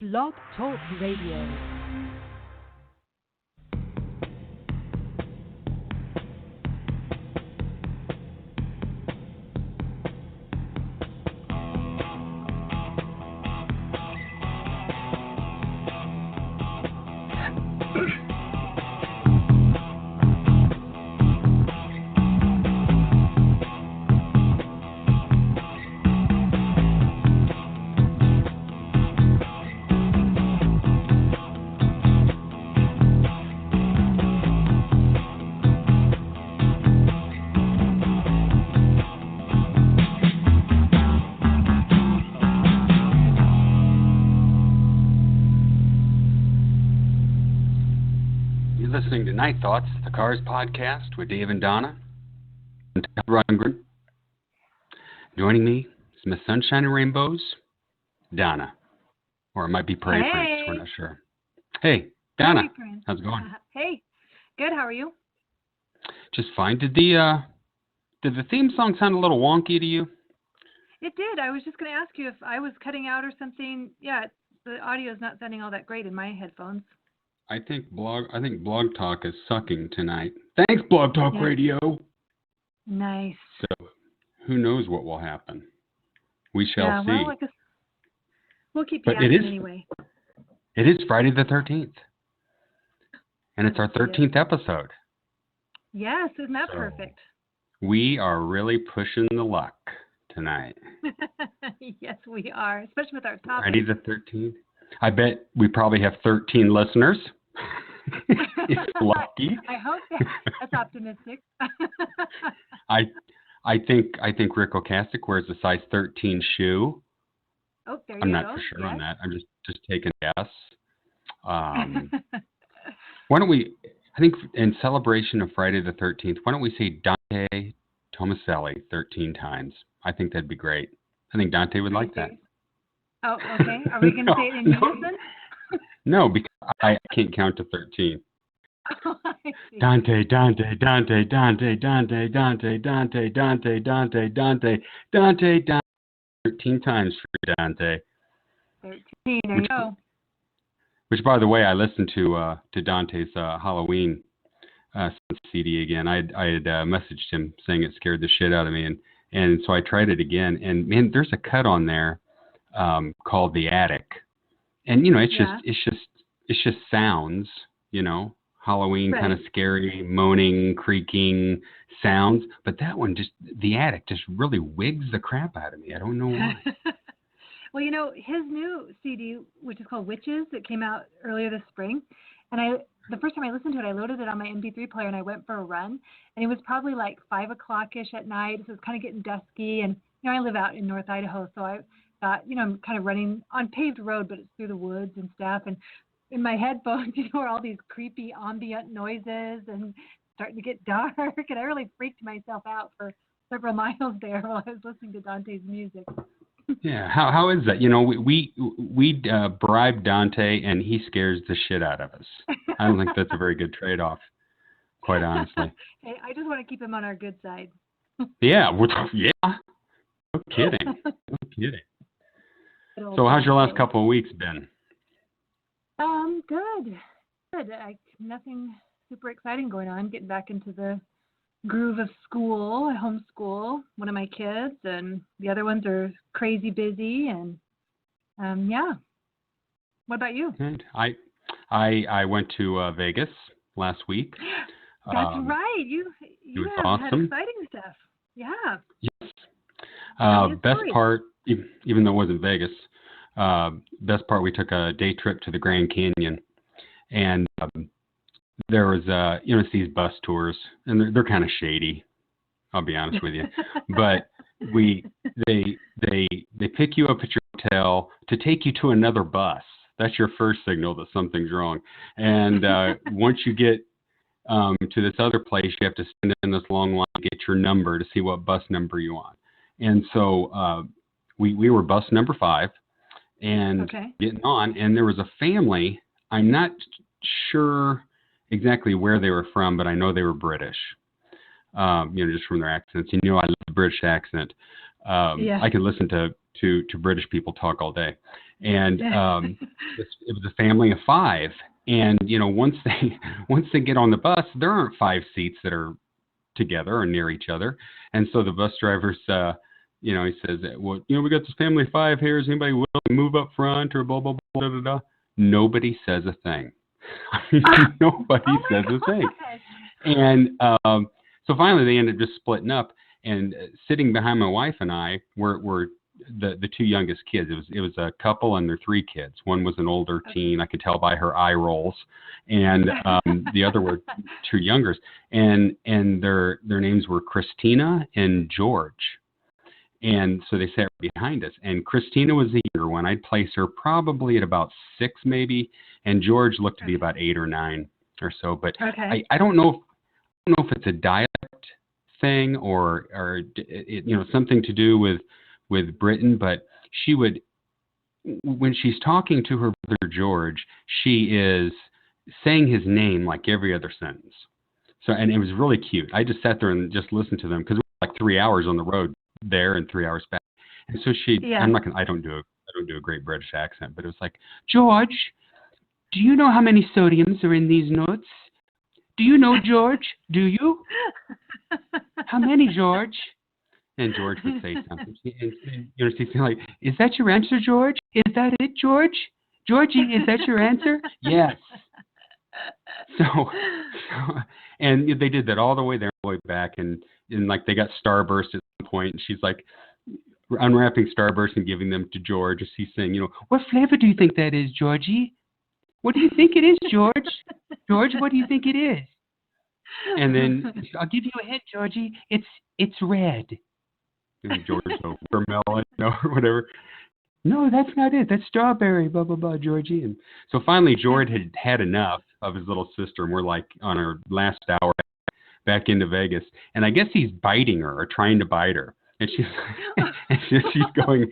Blog Talk Radio. Listening to Night Thoughts, the Cars podcast with Dave and Donna and Todd Rundgr. Joining me is Miss Sunshine and Rainbows, Donna. Or it might be Prairie Prince, we're not sure. Hey, Donna, how's it going? Hey, good, how are you? Just fine. Did the theme song sound a little wonky to you? It did. I was just going to ask you if I was cutting out or something. Yeah, the audio is not sounding all that great in my headphones. I think Blog Talk is sucking tonight. Thanks, Blog Talk Radio. Nice. So, who knows what will happen? We shall see. Well, I guess we'll keep you asking anyway. It is Friday the 13th. And it's our 13th episode. Yes, isn't that perfect? We are really pushing the luck tonight. Yes, we are, especially with our topic. Friday the 13th. I bet we probably have 13 listeners. It's lucky. I hope that's optimistic. I think Rick Ocasek wears a size 13 shoe. Oh, there you go. I'm not for sure on that. I'm just taking a guess. Why don't we? I think in celebration of Friday the 13th, why don't we say Dante Tomaselli 13 times? I think that'd be great. I think Dante would like that. Oh, okay. Are we going to say it in unison? No, because I can't count to 13. Oh, Dante, Dante, Dante, Dante, Dante, Dante, Dante, Dante, Dante, Dante, Dante, Dante. 13 times for Dante. 13, there you go. Which, by the way, I listened to Dante's Halloween CD again. I had messaged him saying it scared the shit out of me, and so I tried it again. And man, there's a cut on there called The Attic, and it's just sounds, Halloween kind of scary, moaning, creaking sounds. But that one, The Attic, just really wigs the crap out of me. I don't know why. Well, his new CD, which is called Witches, that came out earlier this spring, and the first time I listened to it, I loaded it on my MP3 player and I went for a run, and it was probably like 5 o'clock-ish at night, so it was kind of getting dusky, and I live out in North Idaho, so I thought, I'm kind of running on paved road, but it's through the woods and stuff, and in my headphones, are all these creepy ambient noises and starting to get dark, and I really freaked myself out for several miles there while I was listening to Dante's music. Yeah, how is that? We bribe Dante, and he scares the shit out of us. I don't think that's a very good trade-off, quite honestly. Hey, I just want to keep him on our good side. Yeah, no kidding. So how's your last couple of weeks been? Good. Nothing super exciting going on. Getting back into the groove of school. I homeschool one of my kids, and the other ones are crazy busy. And What about you? I went to Vegas last week. That's right. You had awesome. exciting stuff. Yeah. Yes. Best part, even though it wasn't Vegas, best part, we took a day trip to the Grand Canyon, and there was these bus tours, and they're kind of shady, I'll be honest with you, but they pick you up at your hotel to take you to another bus. That's your first signal that something's wrong. And once you get to this other place, you have to stand in this long line to get your number to see what bus number you're on. And so we were bus number 5 and getting on, and there was a family. I'm not sure exactly where they were from, but I know they were British, just from their accents. I love the British accent. I can listen to British people talk all day. And it was a family of 5. And, once they get on the bus, there aren't 5 seats that are together or near each other. And so the bus driver's, he says, well, we got this family of 5 here. Is anybody willing to move up front or blah, blah, blah, da, da, da? Nobody says a thing. Nobody says a thing. And so finally they ended up just splitting up, and sitting behind my wife and I were the 2 youngest kids. It was a couple and their 3 kids. One was an older teen. I could tell by her eye rolls, and the other were 2 youngers, and their names were Christina and George. And so they sat behind us, and Christina was the younger one. I'd place her probably at about 6 maybe, and George looked to be about 8 or 9 or so. But I don't know if it's a dialect thing or something to do with Britain, but she would, when she's talking to her brother George, she is saying his name like every other sentence. So, and it was really cute. I just sat there and just listened to them because we were like 3 hours on the road there and 3 hours back. And so I don't do a great British accent, but it was like, George, do you know how many sodiums are in these nuts? Do you know, George? Do you? How many, George? And George would say something. And she'd say, like, is that your answer, George? Is that it, George? Georgie, is that your answer? Yes. So, and they did that all the way there, all the way back, and like they got Starburst at some point, and she's like unwrapping Starburst and giving them to George as he's saying, what flavor do you think that is, Georgie? What do you think it is, George? George, what do you think it is? And then I'll give you a hint, Georgie. It's red. And George, watermelon, or whatever. No, that's not it. That's strawberry, blah, blah, blah, Georgie. And so finally, George had enough of his little sister, and we're like on our last hour back into Vegas. And I guess he's biting her or trying to bite her. And she's going,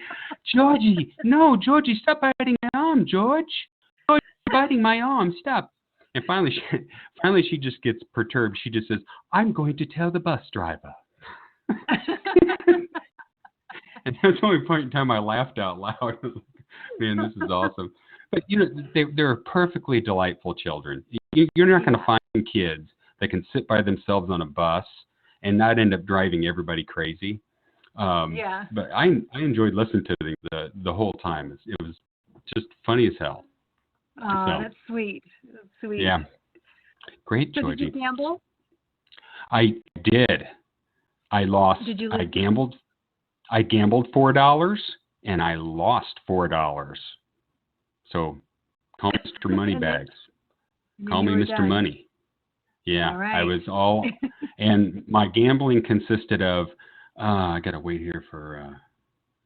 Georgie, no, Georgie, stop biting my arm, George. George, you're biting my arm, stop. And finally she just gets perturbed. She just says, I'm going to tell the bus driver. And that's the only point in time I laughed out loud. Man, this is awesome. But, they're perfectly delightful children. You're not going to find kids that can sit by themselves on a bus and not end up driving everybody crazy. But I enjoyed listening to them the whole time. It was just funny as hell. Oh, that's sweet. That's sweet. Yeah. Great, so Georgie. Did you gamble? I did. I lost. Did you I gambled $4 and I lost $4. So call me Mr. Moneybags. Call me Mr. Done. Money. Yeah, all right. I was all, and my gambling consisted of, I got to wait here for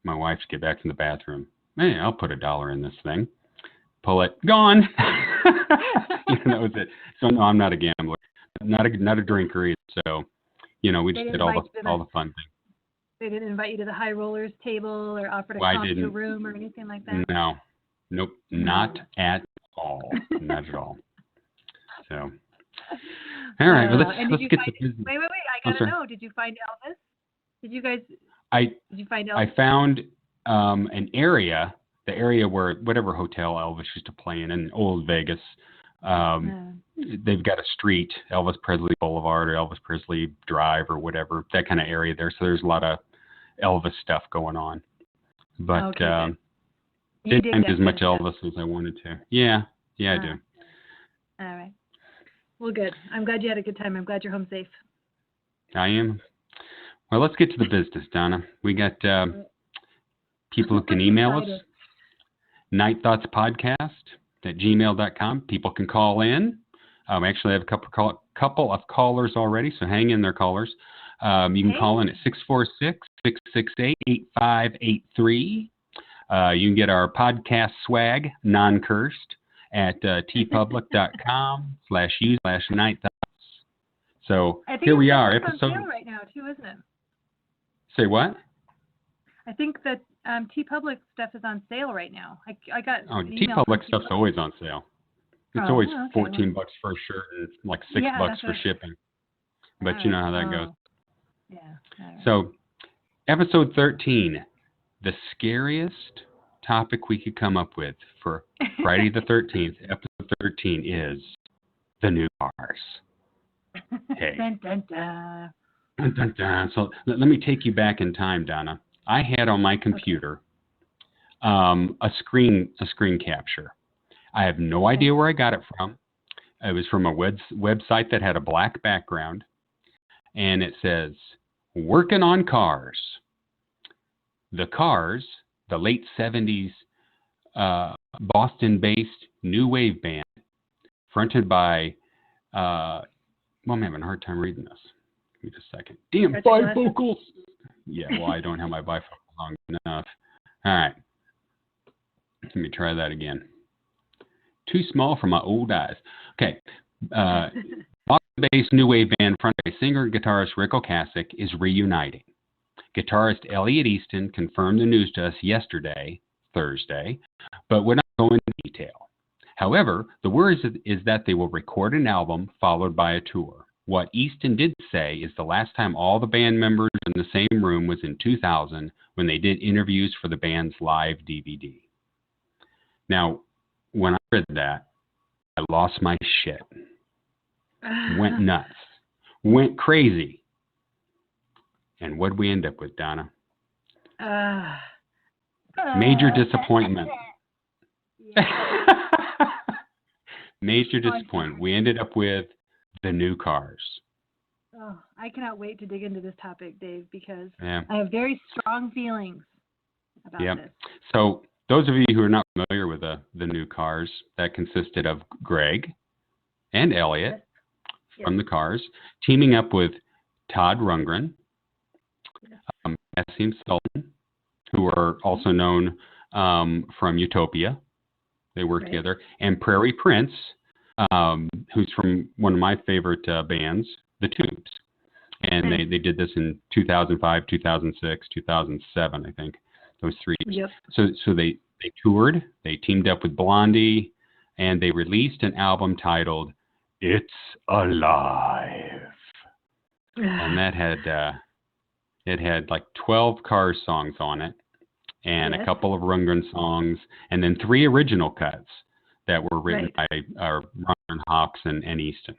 my wife to get back from the bathroom. Hey, I'll put $1 in this thing. Pull it. Gone. That was it. So no, I'm not a gambler. Not a drinker either. So, we just did all the fun things. They didn't invite you to the high rollers table or offer to comp you a room or anything like that? No. Nope. Not at all. Not at all. So, all right. Well, let's get to business. Wait. I gotta know. Did you find Elvis? Did you find Elvis? I found an area, the area where whatever hotel Elvis used to play in old Vegas. They've got a street, Elvis Presley Boulevard or Elvis Presley Drive or whatever, that kind of area there. So there's a lot of Elvis stuff going on. But didn't find as much Elvis as I wanted to. Yeah, I do. All right. Well, good. I'm glad you had a good time. I'm glad you're home safe. I am. Well, let's get to the business, Donna. We got people who can email us. NiGHTthoughtsPodcast@gmail.com. People can call in. We actually have a couple of callers already, so hang in there, callers. You can call in at 646-668-8583. You can get our podcast swag, non-cursed, at tpublic.com/use/NiGHTthoughts. So here we are. Episode. On sale right now, too, isn't it? Say what? I think that TeePublic stuff is on sale right now. I got. Oh, TeePublic stuff's always on sale. It's always $14 for a shirt and like $6 for shipping. But you know how that goes. Yeah. So, episode 13, the scariest topic we could come up with for Friday the 13th, episode 13 is the new cars. Hey. Dun, dun, dun. Dun, dun, dun. So let me take you back in time, Donna. I had on my computer a screen capture. I have no idea where I got it from. It was from a website that had a black background, and it says, "Working on Cars." The Cars, the late 70s Boston-based new wave band, fronted by, well, I'm having a hard time reading this. Give me just a second. Damn, bifocals. Yeah, well, I don't have my bifocals long enough. All right. Let me try that again. Too small for my old eyes. Okay. Boston-based new wave band fronted by singer and guitarist Rick Ocasek is reuniting. Guitarist Elliot Easton confirmed the news to us yesterday, Thursday, but would not go into detail. However, the word is that they will record an album followed by a tour. What Easton did say is the last time all the band members in the same room was in 2000 when they did interviews for the band's live DVD. Now, when I read that, I lost my shit. Went nuts. Went crazy. And what did we end up with, Donna? Major disappointment. Major disappointment. We ended up with the new Cars. Oh, I cannot wait to dig into this topic, Dave, because Yeah. I have very strong feelings about this. So those of you who are not familiar with the new Cars, that consisted of Greg and Elliot from the Cars, teaming up with Todd Rundgr, Kasim Sulton, who are also known from Utopia. They work together. And Prairie Prince, who's from one of my favorite bands, The Tubes. And they did this in 2005, 2006, 2007, I think, those 3 years. Yep. So they toured, they teamed up with Blondie, and they released an album titled It's Alive. And that had... it had like 12 Cars songs on it, and a couple of Rundgr songs, and then 3 original cuts that were written by Rundgr, Hawks, and Easton.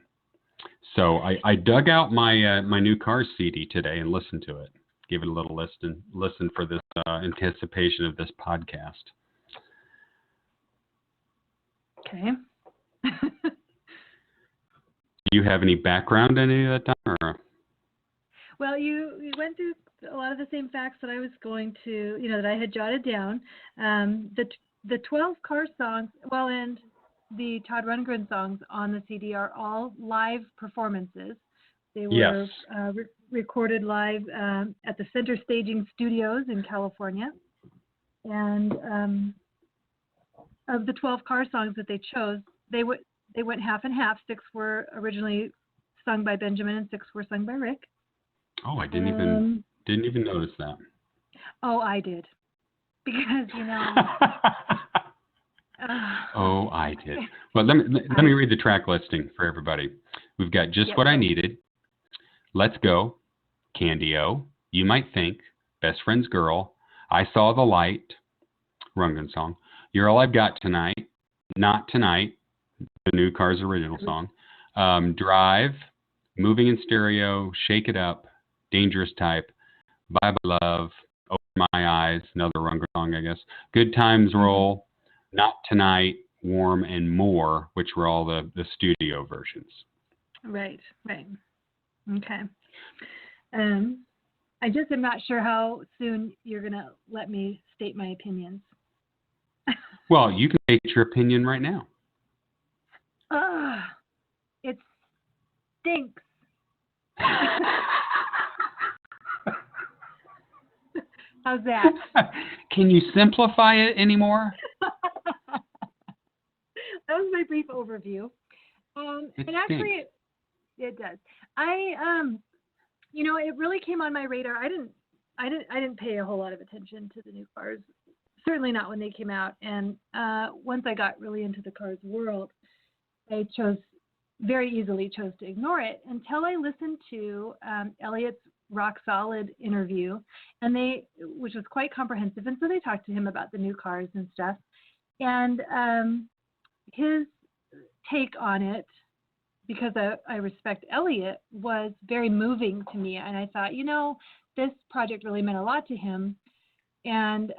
So I dug out my my new Cars CD today and listened to it. Give it a little listen for this anticipation of this podcast. Okay. Do you have any background in any of that, Don? Or? Well, you went through a lot of the same facts that I was going to, that I had jotted down. The 12 Cars songs, and the Todd Rundgren songs on the CD are all live performances. They were recorded live at the Center Staging Studios in California. And of the 12 Cars songs that they chose, they went half and half. 6 were originally sung by Benjamin and 6 were sung by Rick. Oh, I didn't even notice that. Oh, I did, because oh, I did. Well, let me read the track listing for everybody. We've got Just What I Needed, Let's Go, Candy-O, You Might Think, Best Friend's Girl, I Saw the Light, Rundgren song, You're All I've Got Tonight, Not Tonight, the new Cars original song, Drive, Moving in Stereo, Shake It Up, Dangerous Type, Bye Bye Love, Open My Eyes, another Rundgr song, I guess, Good Times Roll, Not Tonight, Warm, and More, which were all the studio versions. Right. Okay. I just am not sure how soon you're going to let me state my opinions. Well, you can state your opinion right now. It stinks. How's that? Can you simplify it anymore? That was my brief overview. And actually, it does. It really came on my radar. I didn't pay a whole lot of attention to the new Cars. Certainly not when they came out. And once I got really into the Cars world, I very easily chose to ignore it until I listened to Elliot's rock solid interview, and which was quite comprehensive. And so they talked to him about the new cars and stuff. And his take on it, because I respect Elliot, was very moving to me. And I thought, this project really meant a lot to him. And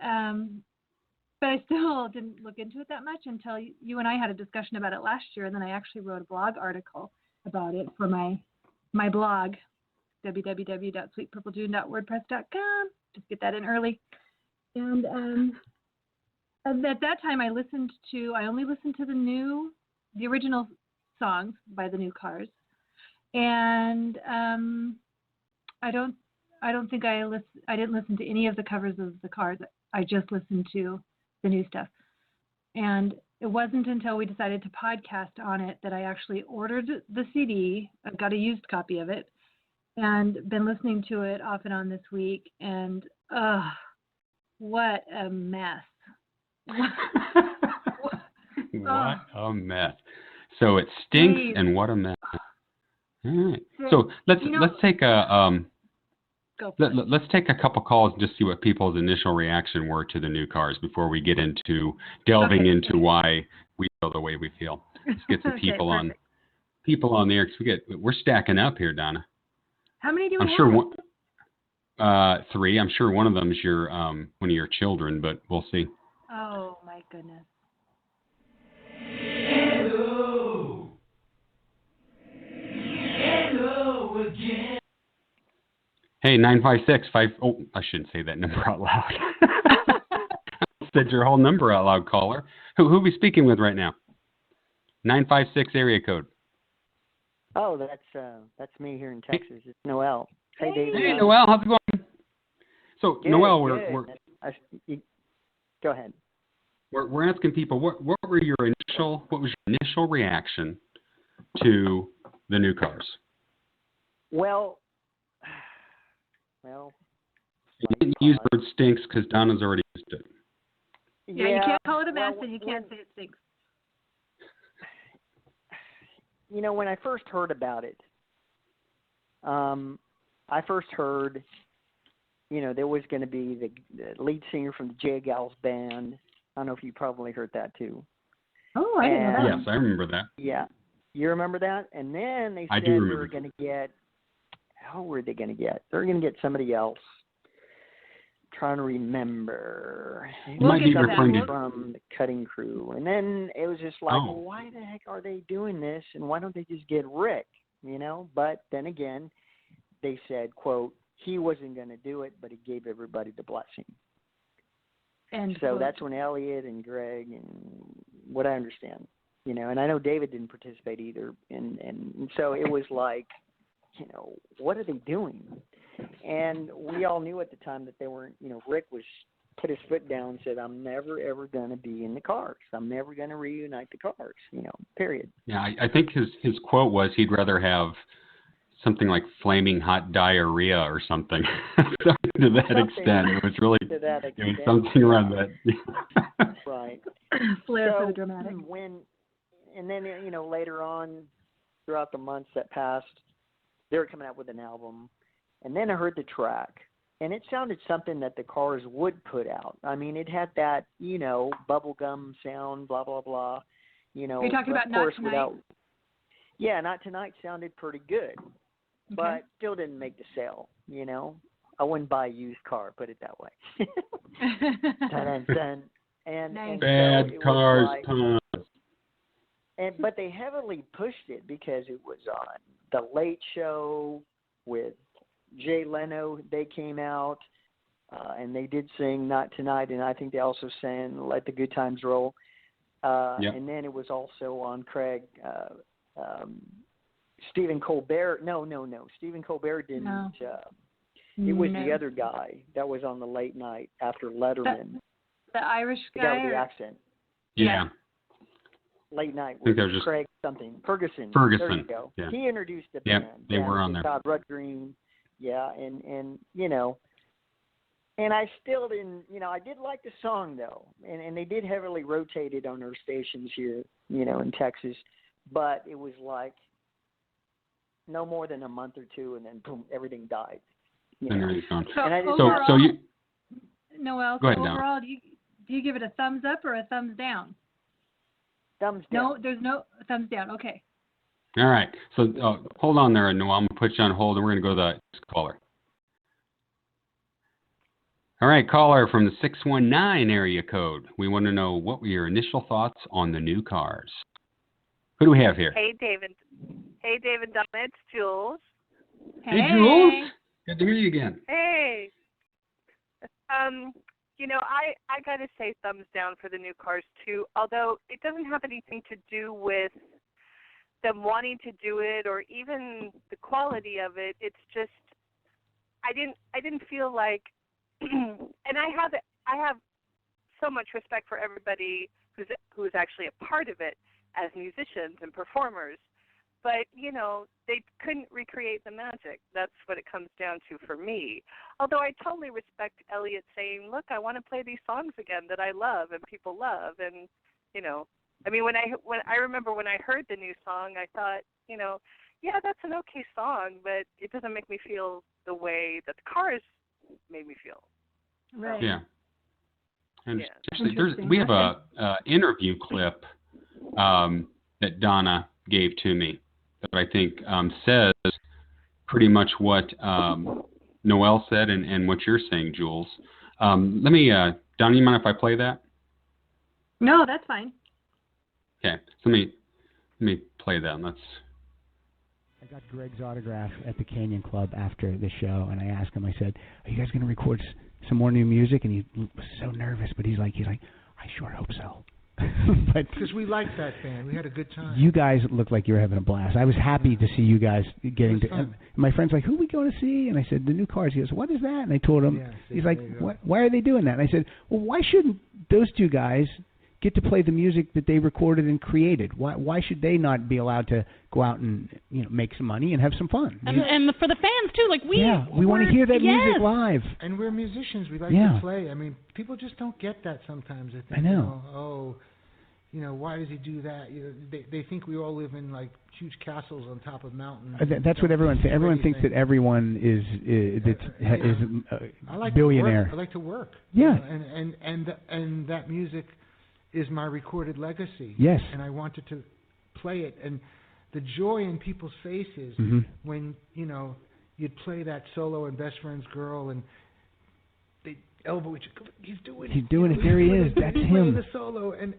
but I still didn't look into it that much until you and I had a discussion about it last year. And then I actually wrote a blog article about it for my blog, www.sweetpurpledune.wordpress.com. Just get that in early. And at that time, I only listened to the original songs by the new Cars. And I didn't listen to any of the covers of the Cars. I just listened to the new stuff. And it wasn't until we decided to podcast on it that I actually ordered the CD. I've got a used copy of it and been listening to it off and on this week. And what a mess. What a mess. So it stinks, and what a mess. All right. So let's take let's take a couple calls and just see what people's initial reaction were to the new Cars before we get into delving into why we feel the way we feel. Let's get some people on the air. We're stacking up here, Donna. How many do we have? Sure 3. I'm sure one of them is your one of your children, but we'll see. Oh my goodness. Hello again. Hey, 956-5. Oh, I shouldn't say that number out loud. I said your whole number out loud, caller. Who are we speaking with right now? 956 area code. Oh, that's me here in Texas. It's Noel. Hey, Dave. Hey, Noel. How's it going? So, good, Noel, go ahead. We're asking people what was your initial reaction to the new Cars? Well, you didn't use the word stinks because Donna's already used it. Yeah, you can't call it a mess, and you can't say it stinks. When I first heard about it, I first heard, there was going to be the lead singer from the J. Gals band. I don't know if you probably heard that too. Oh, I didn't know that. Yes, I remember that. Yeah. You remember that? And then they said they were going to get, who were they going to get? They were going to get somebody else. I'm trying to remember. Might be referring from the Cutting Crew. And then it was just like, well, why the heck are they doing this? And why don't they just get Rick? But then again, they said, quote, he wasn't going to do it, but he gave everybody the blessing. And so that's when Elliot and Greg and what I understand, and I know David didn't participate either. And so it was like, what are they doing? And we all knew at the time that they weren't, Rick put his foot down and said, I'm never, ever going to be in the Cars. I'm never going to reunite the Cars, period. Yeah, I think his quote was he'd rather have something like flaming hot diarrhea or something. To that extent. It was really it was something around that. Right. Flair for the dramatic. And then later on throughout the months that passed, they were coming out with an album. And then I heard the track. And it sounded something that the Cars would put out. I mean, it had that, bubblegum sound, blah, blah, blah. Are you talking about Not Tonight? Yeah, Not Tonight sounded pretty good. Okay. But still didn't make the sale, I wouldn't buy a used car, put it that way. Dun, dun, dun. And bad so cars, but they heavily pushed it because it was on The Late Show with Jay Leno. They came out and they did sing Not Tonight, and I think they also sang Let the Good Times Roll. Yep. And then it was also on Craig. Stephen Colbert. No. Stephen Colbert didn't. No. It was the other guy that was on the late night after Letterman. The Irish guy? The guy with the accent. Yeah. Late night with Craig something. Ferguson. There you go. Yeah. He introduced the band. They were on there. Todd Rundgr. Yeah, and and I still didn't, I did like the song though. And they did heavily rotate it on our stations here, in Texas. But it was like no more than a month or two, and then boom, everything died. You Then know. everything's gone. So, And I just- So you Noel, Go ahead, so Donna. overall, do you give it a thumbs up or a thumbs down? Thumbs down. No, there's no thumbs down. Okay. all right? So hold on there, Noel. I'm gonna put you on hold, and we're gonna go to the next caller. All right, caller from the 619 area code. We want to know what were your initial thoughts on the new cars. Who do we have here? Hey, David. Hey, David, Donna, it's Jules. Hey, Jules. Good to hear you again. Hey. I got to say thumbs down for the new cars, too, although it doesn't have anything to do with them wanting to do it or even the quality of it. It's just I didn't feel like and I have so much respect for everybody who's actually a part of it as musicians and performers. But, they couldn't recreate the magic. That's what it comes down to for me. Although I totally respect Elliot saying, look, I want to play these songs again that I love and people love. And, when I remember when I heard the new song, I thought, yeah, that's an okay song, but it doesn't make me feel the way that the Cars made me feel. Right. Yeah. And Interesting. we have a interview clip that Donna gave to me that I think says pretty much what Noel said and what you're saying, Jules. Let me, Donna, you mind if I play that? No, that's fine. Okay, so let me play that. I got Greg's autograph at the Canyon Club after the show, and I asked him, I said, are you guys going to record some more new music? And he was so nervous, but he's like, I sure hope so. But because we liked that band, we had a good time. You guys looked like you were having a blast. I was happy to see you guys getting to. And my friend's like, "Who are we going to see?" And I said, "The new Cars." He goes, "What is that?" And I told him. Yeah, he's like, "Why are they doing that?" And I said, "Well, why shouldn't those two guys get to play the music that they recorded and created? Why should they not be allowed to go out and make some money and have some fun?" And for the fans too, like we want to hear that music live. And we're musicians. We like to play. I mean, people just don't get that sometimes. I think. I know. Why does he do that? They think we all live in like huge castles on top of mountains. That's what everyone thinks. Everyone thinks that everyone is billionaire. I like to work. Yeah. And that music is my recorded legacy. Yes. And I wanted to play it, and the joy in people's faces when you'd play that solo and Best Friend's Girl and they elbow each other. He's doing it. There he is. That's he's him. Playing the solo, and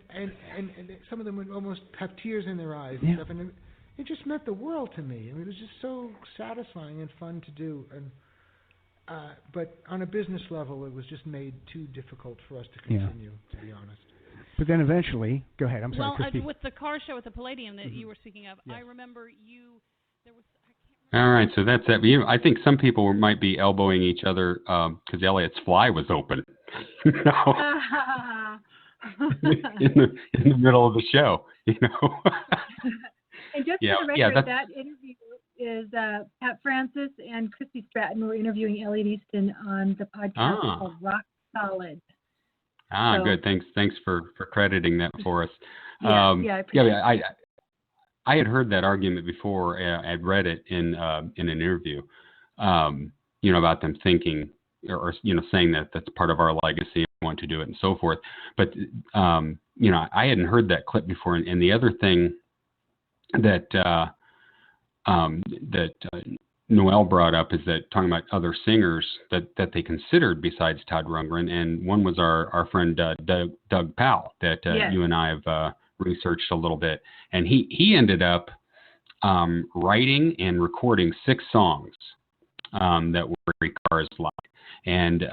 some of them would almost have tears in their eyes and stuff. And it just meant the world to me. I mean, it was just so satisfying and fun to do. And but on a business level, it was just made too difficult for us to continue. To be honest. But then eventually, go ahead. I'm sorry, well, Christy. with the car show at the Palladium that you were speaking of, I remember there was. All right, so that's it. I think some people might be elbowing each other because Elliot's fly was open. in the middle of the show, And just for the record, that interview is Pat Francis and Christy Stratton were interviewing Elliot Easton on the podcast called Rock Solid. Good. Thanks for crediting that for us. I had heard that argument before. I'd read it in an interview, about them thinking or saying that that's part of our legacy and want to do it and so forth. But I hadn't heard that clip before. And the other thing that Noel brought up is that talking about other singers that they considered besides Todd Rundgr, and one was our friend Doug Powell that you and I have researched a little bit, and he ended up writing and recording 6 songs that were Cars like. And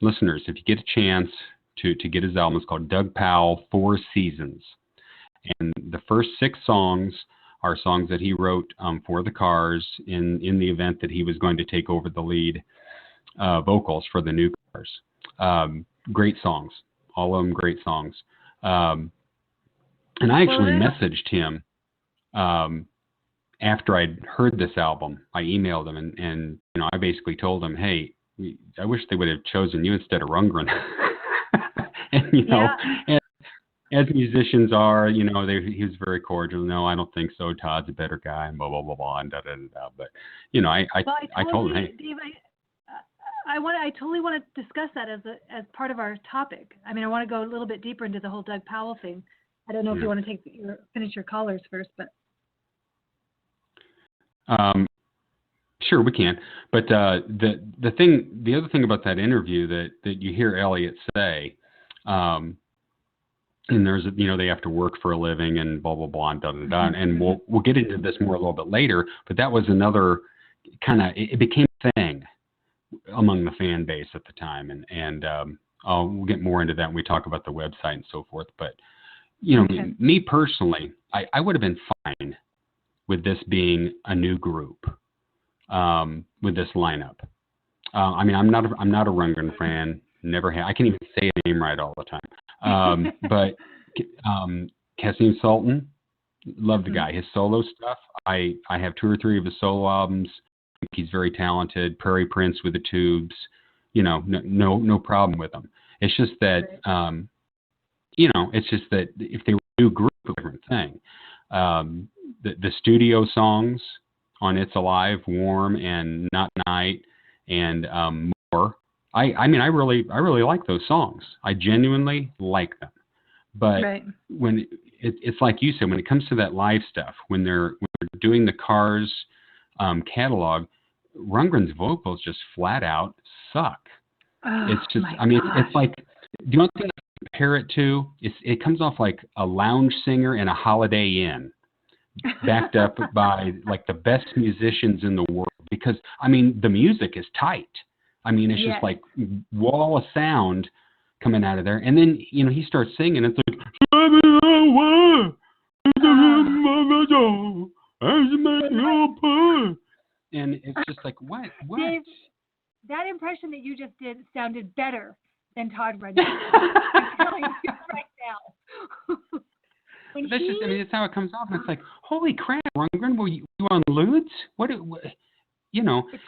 listeners, if you get a chance to get his album, it's called Doug Powell 4 Seasons, and the first 6 songs are songs that he wrote for the Cars in the event that he was going to take over the lead vocals for the new Cars. Great songs, all of them great songs. And I actually messaged him after I'd heard this album. I emailed him and I basically told him, hey, I wish they would have chosen you instead of Rundgr. And as musicians are, he was very cordial. No, I don't think so. Todd's a better guy, and blah blah blah blah, and da da da. But I told him, hey, Dave, I totally want to discuss that as part of our topic. I mean, I want to go a little bit deeper into the whole Doug Powell thing. I don't know if you want to finish your callers first, but. Sure, we can. But the other thing about that interview that you hear Elliot say, and there's they have to work for a living and blah blah blah and da da da, and we'll get into this more a little bit later. But that was another kind of it became a thing among the fan base at the time, and we'll get more into that when we talk about the website and so forth. But me personally, I would have been fine with this being a new group, with this lineup. I mean, I'm not a Rundgr fan. Never have. I can't even say a name right all the time. But Kasim Sulton, love the guy. His solo stuff. I have 2 or 3 of his solo albums. I think he's very talented. Prairie Prince with the Tubes. No problem with him. It's just that it's just that if they were a new group, it's a different thing. The studio songs on It's Alive, Warm, and Not Night, and More. I mean, I really like those songs. I genuinely like them. But when it's like you said, when it comes to that live stuff, when they're doing the Cars catalog, Rundgren's vocals just flat out suck. Oh, it's just, I mean, it's like, do you know what I compare it to? It comes off like a lounge singer in a Holiday Inn, backed up by like the best musicians in the world. Because I mean, the music is tight. I mean, it's just like wall of sound coming out of there, and then he starts singing. It's like, and it's just like, what? Dave, that impression that you just did sounded better than Todd Rundgr. I'm telling you right now. That's just, I mean, it's how it comes off, and it's like, holy crap, Rundgr, were you on Ludes? What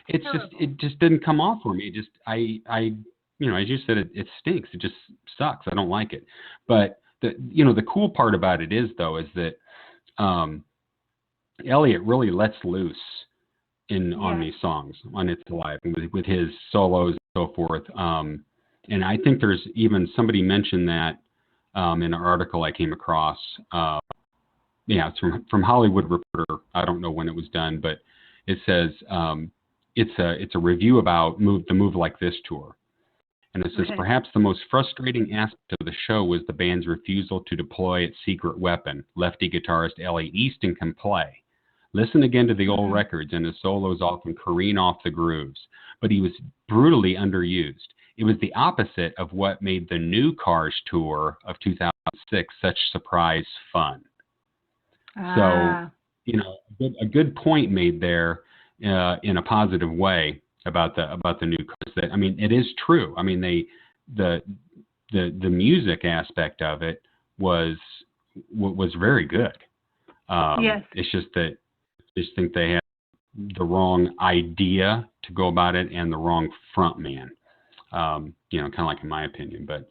it's just, it just didn't come off for me. Just, as you said, it stinks. It just sucks. I don't like it. But the cool part about it is that Elliot really lets loose on these songs, on It's Alive, with his solos and so forth. And I think there's even somebody mentioned that in an article I came across. It's from Hollywood Reporter. I don't know when it was done, but it says it's a review about the Move Like This tour. And it says, perhaps the most frustrating aspect of the show was the band's refusal to deploy its secret weapon. Lefty guitarist Elliot Easton can play. Listen again to the old records, and his solos often careen off the grooves. But he was brutally underused. It was the opposite of what made the new Cars tour of 2006 such surprise fun. So, a good point made there in a positive way about the new Cars. That, I mean, it is true. I mean, the music aspect of it was very good. It's just that I just think they had the wrong idea to go about it and the wrong front man. Kind of like in my opinion, but.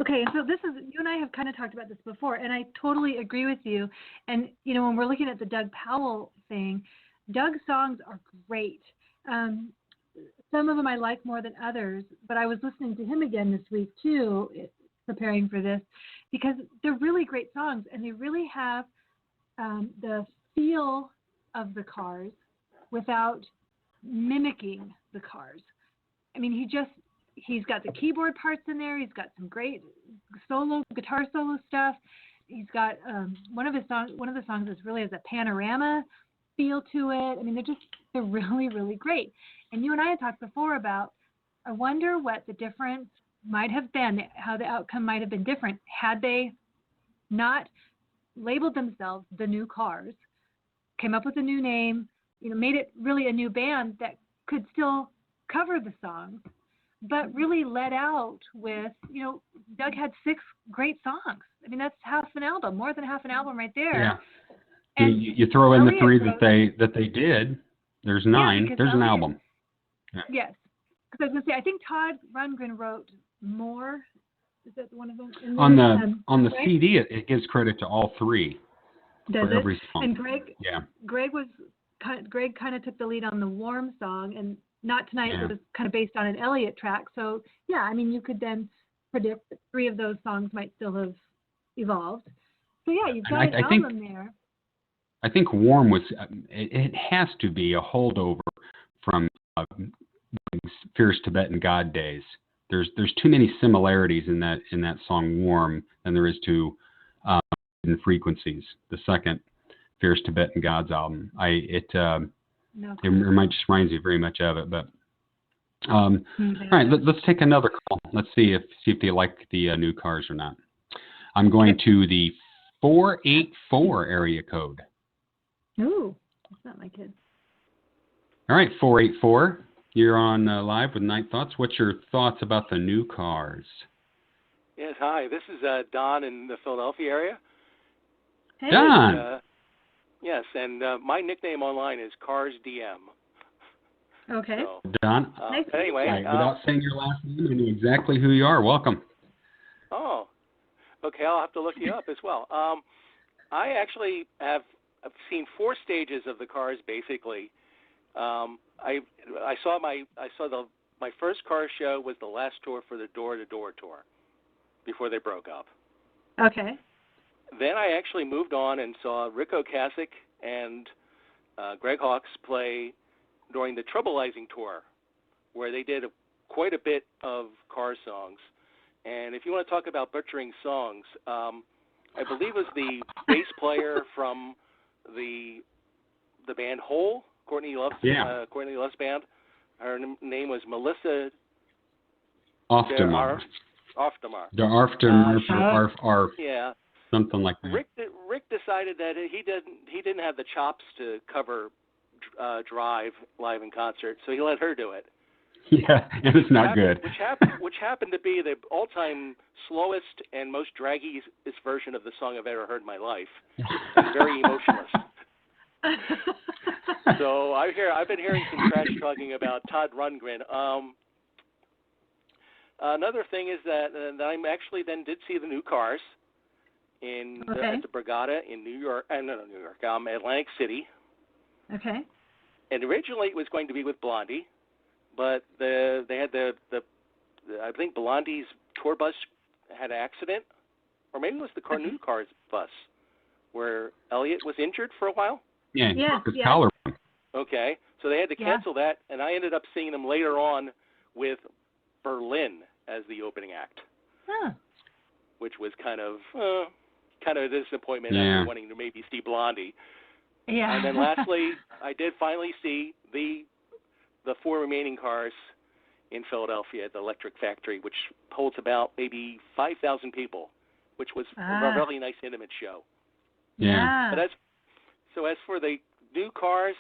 Okay, so you and I have kind of talked about this before, and I totally agree with you. And, when we're looking at the Doug Powell thing, Doug's songs are great. Some of them I like more than others, but I was listening to him again this week too, preparing for this, because they're really great songs, and they really have the feel of the Cars without mimicking the Cars. I mean, he's got the keyboard parts in there. He's got some great guitar solo stuff. He's got one of the songs is really has a panorama feel to it. I mean, they're really, really great. And you and I had talked before about, I wonder what the difference might have been, how the outcome might have been different had they not labeled themselves the New Cars, came up with a new name, made it really a new band that could still cover the songs, but really let out with, Doug had 6 great songs. I mean, that's half an album, more than half an album right there. Yeah. And you throw in the 3 that they did. There's 9. There's an album. Yeah. Yes. Because I was going to say, I think Todd Rundgren wrote More. Is that one of them? On the CD, it gives credit to all 3. Does for every song. And Greg was Greg kind of took the lead on the Warm song, and Not Tonight Yeah. was kind of based on an Elliot track. So yeah, I mean, you could then predict that 3 of those songs might still have evolved. So yeah, you've got an album there. I think Warm was. It has to be a holdover from Fierce Tibetan God days. There's too many similarities in that song Warm than there is to Hidden Frequencies, the second Fierce Tibetan Gods album. It just reminds me very much of it. But all right, let's take another call. Let's see if they like the new cars or not. I'm going to the 484 area code. Ooh, that's not my kid. All right, 484. You're on live with Night Thoughts. What's your thoughts about the new cars? Yes, hi. This is Don in the Philadelphia area. Hey. Don. Yes, and my nickname online is Cars DM. Okay. So, Don. Nice anyway, Right, without saying your last name, I know exactly who you are. Welcome. Oh, okay. I'll have to look you up as well. I actually have seen 4 stages of the cars. Basically, I saw my first car show was the last tour for the Door to Door tour before they broke up. Okay. Then I actually moved on and saw Rick Ocasek and Greg Hawkes play during the Troublizing tour, where they did quite a bit of car songs. And if you want to talk about butchering songs, I believe it was the bass player from the band Hole, Courtney Love's band. Her name was Melissa Oftemar. Yeah. Something like that. Rick decided that he didn't have the chops to cover Drive live in concert, so he let her do it. Yeah, and it's not good. Which happened to be the all-time slowest and most draggiest version of the song I've ever heard in my life, and very emotionless. So I've been hearing some trash talking about Todd Rundgr. Another thing is that I actually then did see the new cars at the Brigada in New York. Atlantic City. Okay. And originally it was going to be with Blondie, but they had the I think Blondie's tour bus had an accident, or maybe it was the new cars bus, where Elliot was injured for a while. Yeah. Collar. Okay, so they had to cancel that, and I ended up seeing them later on with Berlin as the opening act, which was kind of a disappointment after wanting to maybe see Blondie. Yeah. And then lastly, I did finally see the 4 remaining cars in Philadelphia at the Electric Factory, which holds about maybe 5,000 people, which was a really nice, intimate show. Yeah. But as for the new cars,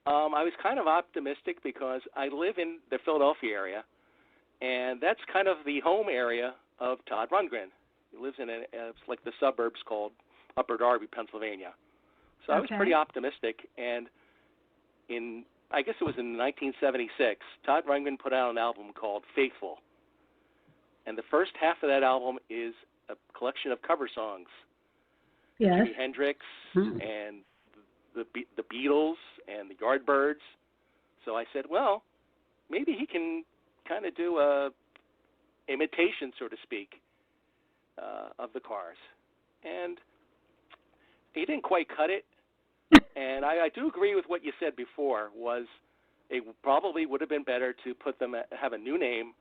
I was kind of optimistic because I live in the Philadelphia area, and that's kind of the home area of Todd Rundgr. He lives in it's like the suburbs called Upper Darby, Pennsylvania. So I was pretty optimistic, and I guess it was in 1976, Todd Rundgr put out an album called Faithful. And the first half of that album is a collection of cover songs. Yes. Jimi Hendrix and the Beatles and the Yardbirds. So I said, well, maybe he can kind of do a imitation, so to speak, of the Cars. And he didn't quite cut it. And I do agree with what you said before, was it probably would have been better to put them have a new name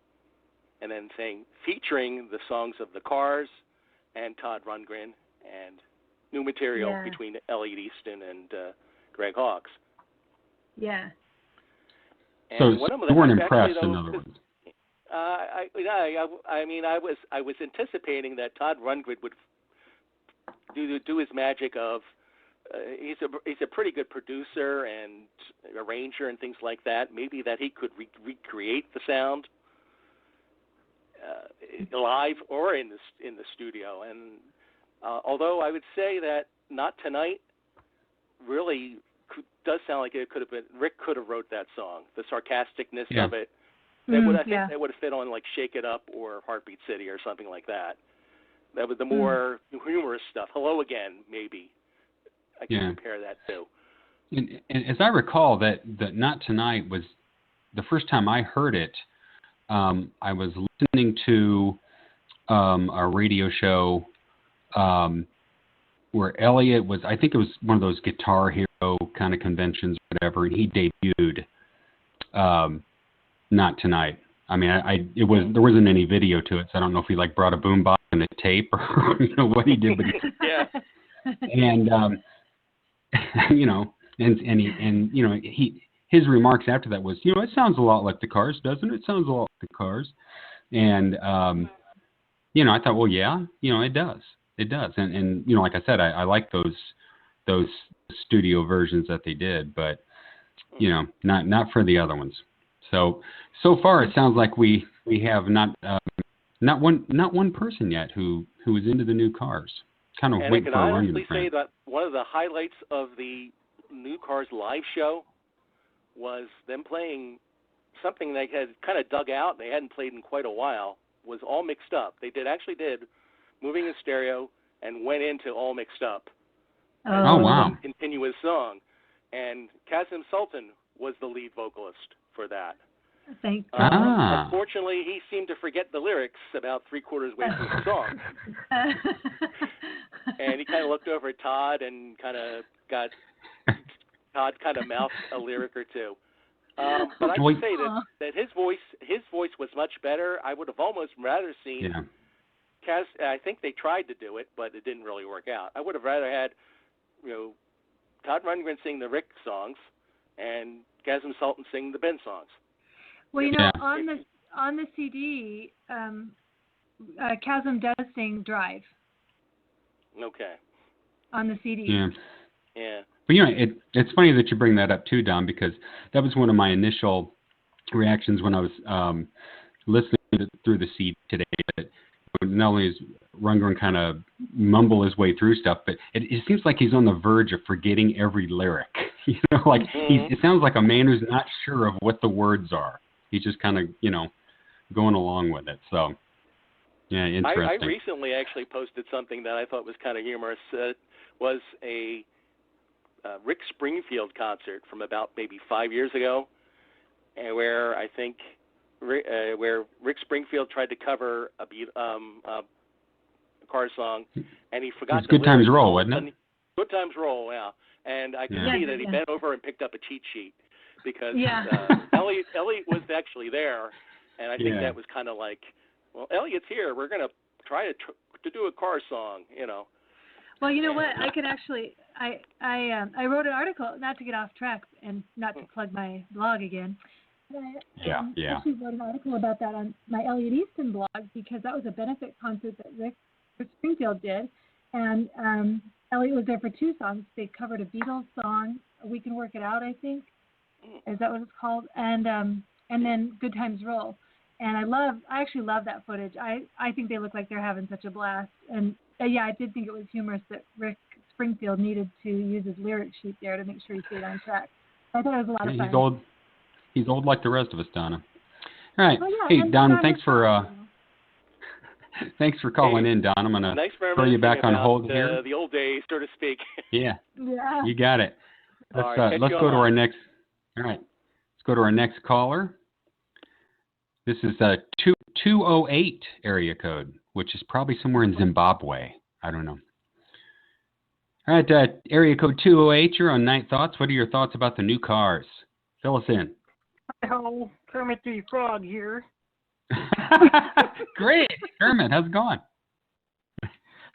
and then saying featuring the songs of the Cars and Todd Rundgr and new material between Elliot Easton and Greg Hawkes. Yeah. And so you weren't impressed, in other words. I was anticipating that Todd Rundgr would do his magic of he's a pretty good producer and arranger and things like that. Maybe that he could recreate the sound live or in the studio. And although I would say that Not Tonight really does sound like it could have been Rick could have wrote that song. The sarcasticness of it. I think that would have fit on like Shake It Up or Heartbeat City or something like that. That was the more humorous stuff. Hello Again, maybe. I can compare that too. And as I recall, that Not Tonight was the first time I heard it. I was listening to a radio show where Elliot was, I think it was one of those Guitar Hero kind of conventions or whatever, and he debuted Not Tonight. I mean, there wasn't any video to it, so I don't know if he like brought a boombox and a tape or what he did, but and his remarks after that was, it sounds a lot like the Cars, doesn't it? It sounds a lot like the Cars, and I thought, well, yeah, it does. It does. And like I said, I like those studio versions that they did, but, not for the other ones. So far it sounds like we have not one person yet who is into the new Cars. Kind of waiting for a run. And I can honestly say that one of the highlights of the new Cars live show was them playing something they had kind of dug out. They hadn't played in quite a while. Was All Mixed Up. They actually did Moving in Stereo and went into All Mixed Up. Oh, wow. One continuous song. And Kasim Sulton was the lead vocalist for that. Thank you. Unfortunately, he seemed to forget the lyrics about 3/4 way through the song. And he kind of looked over at Todd and kind of got Todd kind of mouthed a lyric or two. But I would say that his voice was much better. I would have almost rather seen I think they tried to do it, but it didn't really work out. I would have rather had, Todd Rundgren sing the Rick songs and Kasim Sultan sing the Ben songs. Well, on the CD, Kasim does sing Drive. Okay. On the CD. Yeah. Yeah. But it's funny that you bring that up too, Don, because that was one of my initial reactions when I was listening through the CD today. That not only is Rundgren kind of mumble his way through stuff, but it seems like he's on the verge of forgetting every lyric. It sounds like a man who's not sure of what the words are. He's just kind of going along with it. So yeah, interesting. I recently actually posted something that I thought was kind of humorous. It was a Rick Springfield concert from about maybe 5 years ago, and where I think where Rick Springfield tried to cover a Cars song, and he forgot. It's Good Times Roll, wasn't it? Good Times Roll, yeah. And I could see that he bent over and picked up a cheat sheet because Elliot was actually there, and I think that was kind of like, well, Elliot's here. We're gonna try to do a Cars song, Well, you know what? I could actually, I wrote an article, not to get off track and not to plug my blog again. But I actually wrote an article about that on my Elliot Easton blog because that was a benefit concert that Rick Springfield did, and Elliot was there for 2 songs. They covered a Beatles song, "We Can Work It Out," I think. Is that what it's called? And then "Good Times Roll." And I actually love that footage. I think they look like they're having such a blast. And I did think it was humorous that Rick Springfield needed to use his lyric sheet there to make sure he stayed on track. I thought it was a lot of fun. He's old like the rest of us, Donna. All right. Oh, hey, Don, thanks for calling in, Don. I'm gonna throw you back on hold here. The old days, so to speak. Yeah. You got it. Let's go to our next. All right. Let's go to our next caller. This is 208 area code, which is probably somewhere in Zimbabwe. I don't know. All right, area code 208, you're on Night Thoughts. What are your thoughts about the new Cars? Fill us in. Hello, Kermit the Frog here. Great. Kermit, how's it going?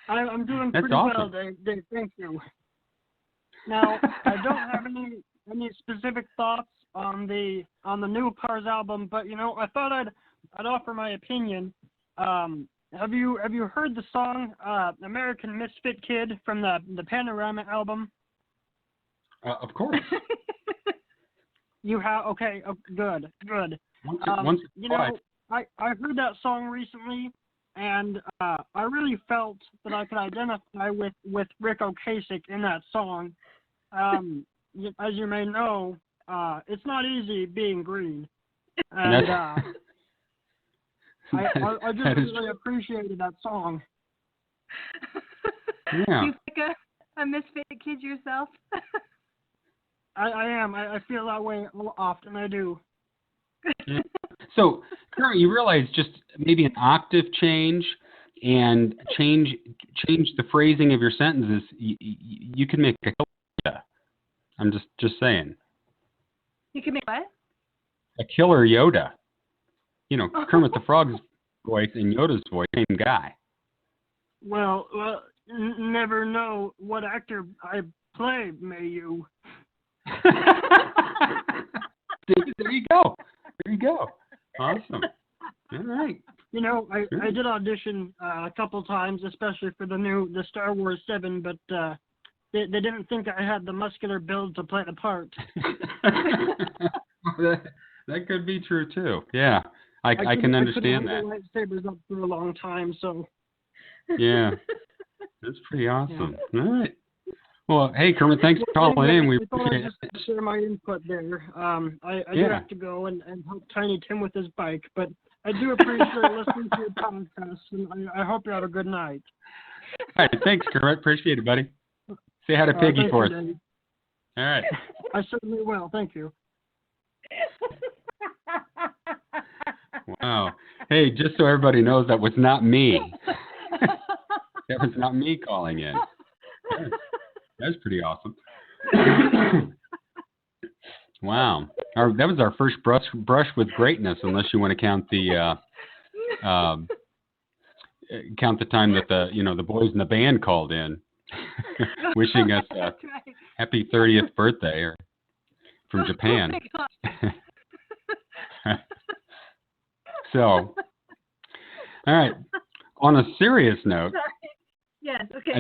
I'm doing pretty well, Dave. Thank you. Now, I don't have any specific thoughts on the new Cars album, but I thought I'd offer my opinion. Have you heard the song American Misfit Kid from the Panorama album? Of course. You have? Okay, good. I heard that song recently, and I really felt that I could identify with Rick Ocasek in that song. As you may know, it's not easy being green, and I just really appreciated that song. Yeah. You pick a misfit kid yourself? I am. I feel that way often. I do. Yeah. So, Kurt, you realize just maybe an octave change and change the phrasing of your sentences. You can make a killer. I'm just saying. You can make what? A killer Yoda. You know, Kermit the Frog's voice and Yoda's voice, same guy. Well, never know what actor I play, may you. There you go. There you go. Awesome. All right. You know, I did audition a couple times, especially for the Star Wars 7, but they didn't think I had the muscular build to play the part. That could be true too. Yeah, I can understand that. I couldn't hold the lightsabers up for a long time, so. Yeah, that's pretty awesome. Yeah. All right. Well, hey, Kermit, thanks for calling in. We appreciate it. Just share my input there. I do have to go and help Tiny Tim with his bike, but I do appreciate listening to your podcast, and I hope you have a good night. All right, thanks, Kermit. Appreciate it, buddy. Say hi to Piggy for us. All right. I certainly will. Thank you. Wow. Hey, just so everybody knows, that was not me. That was not me calling in. That's pretty awesome. Wow. That was our first brush with greatness, unless you want to count the time that the boys in the band called in, wishing us a happy 30th birthday from Japan. So, all right. On a serious note, yes, okay.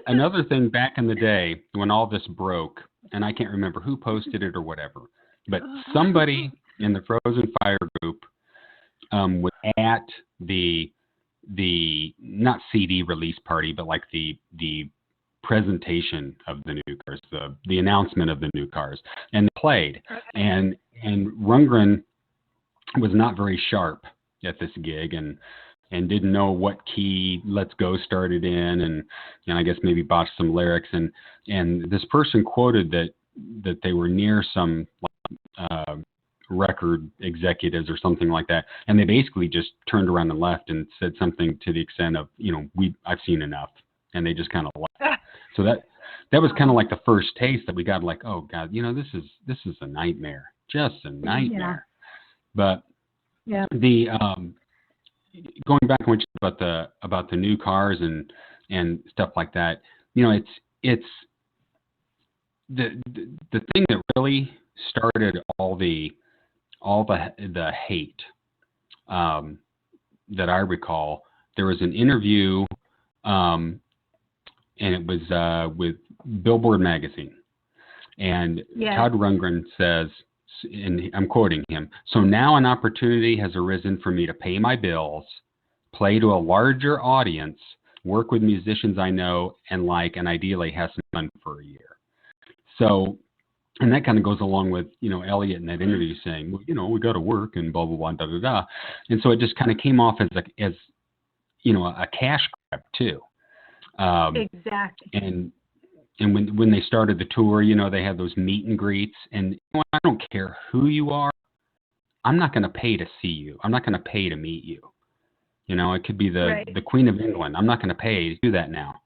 Another thing back in the day when all this broke, and I can't remember who posted it or whatever, but somebody in the Frozen Fire group was at the not CD release party, but like the presentation of the new cars, the announcement of the new cars, and they played, and Rundgr was not very sharp at this gig, and didn't know what key Let's Go started in, and I guess maybe botched some lyrics, and this person quoted that they were near some record executives or something like that, and they basically just turned around and left and said something to the extent of, I've seen enough, and they just kind of left. So that was kind of like the first taste that we got, like, oh God, this is a nightmare, just a nightmare. Yeah. But yeah, the going back to what you said about the new cars and stuff like that, it's the thing that really started all the hate that I recall. There was an interview, and it was with Billboard magazine, and Todd Rundgren says, and I'm quoting him, "So now an opportunity has arisen for me to pay my bills, play to a larger audience, work with musicians I know and like, and ideally have some fun for a year." So, and that kind of goes along with, Elliot in that interview saying, well, we got to work and blah, blah, blah, da, da, da. And so it just kind of came off as a cash grab too. Exactly. And when they started the tour, they had those meet and greets, and I don't care who you are, I'm not going to pay to see you. I'm not going to pay to meet you. It could be the Queen of England. I'm not going to pay to do that now.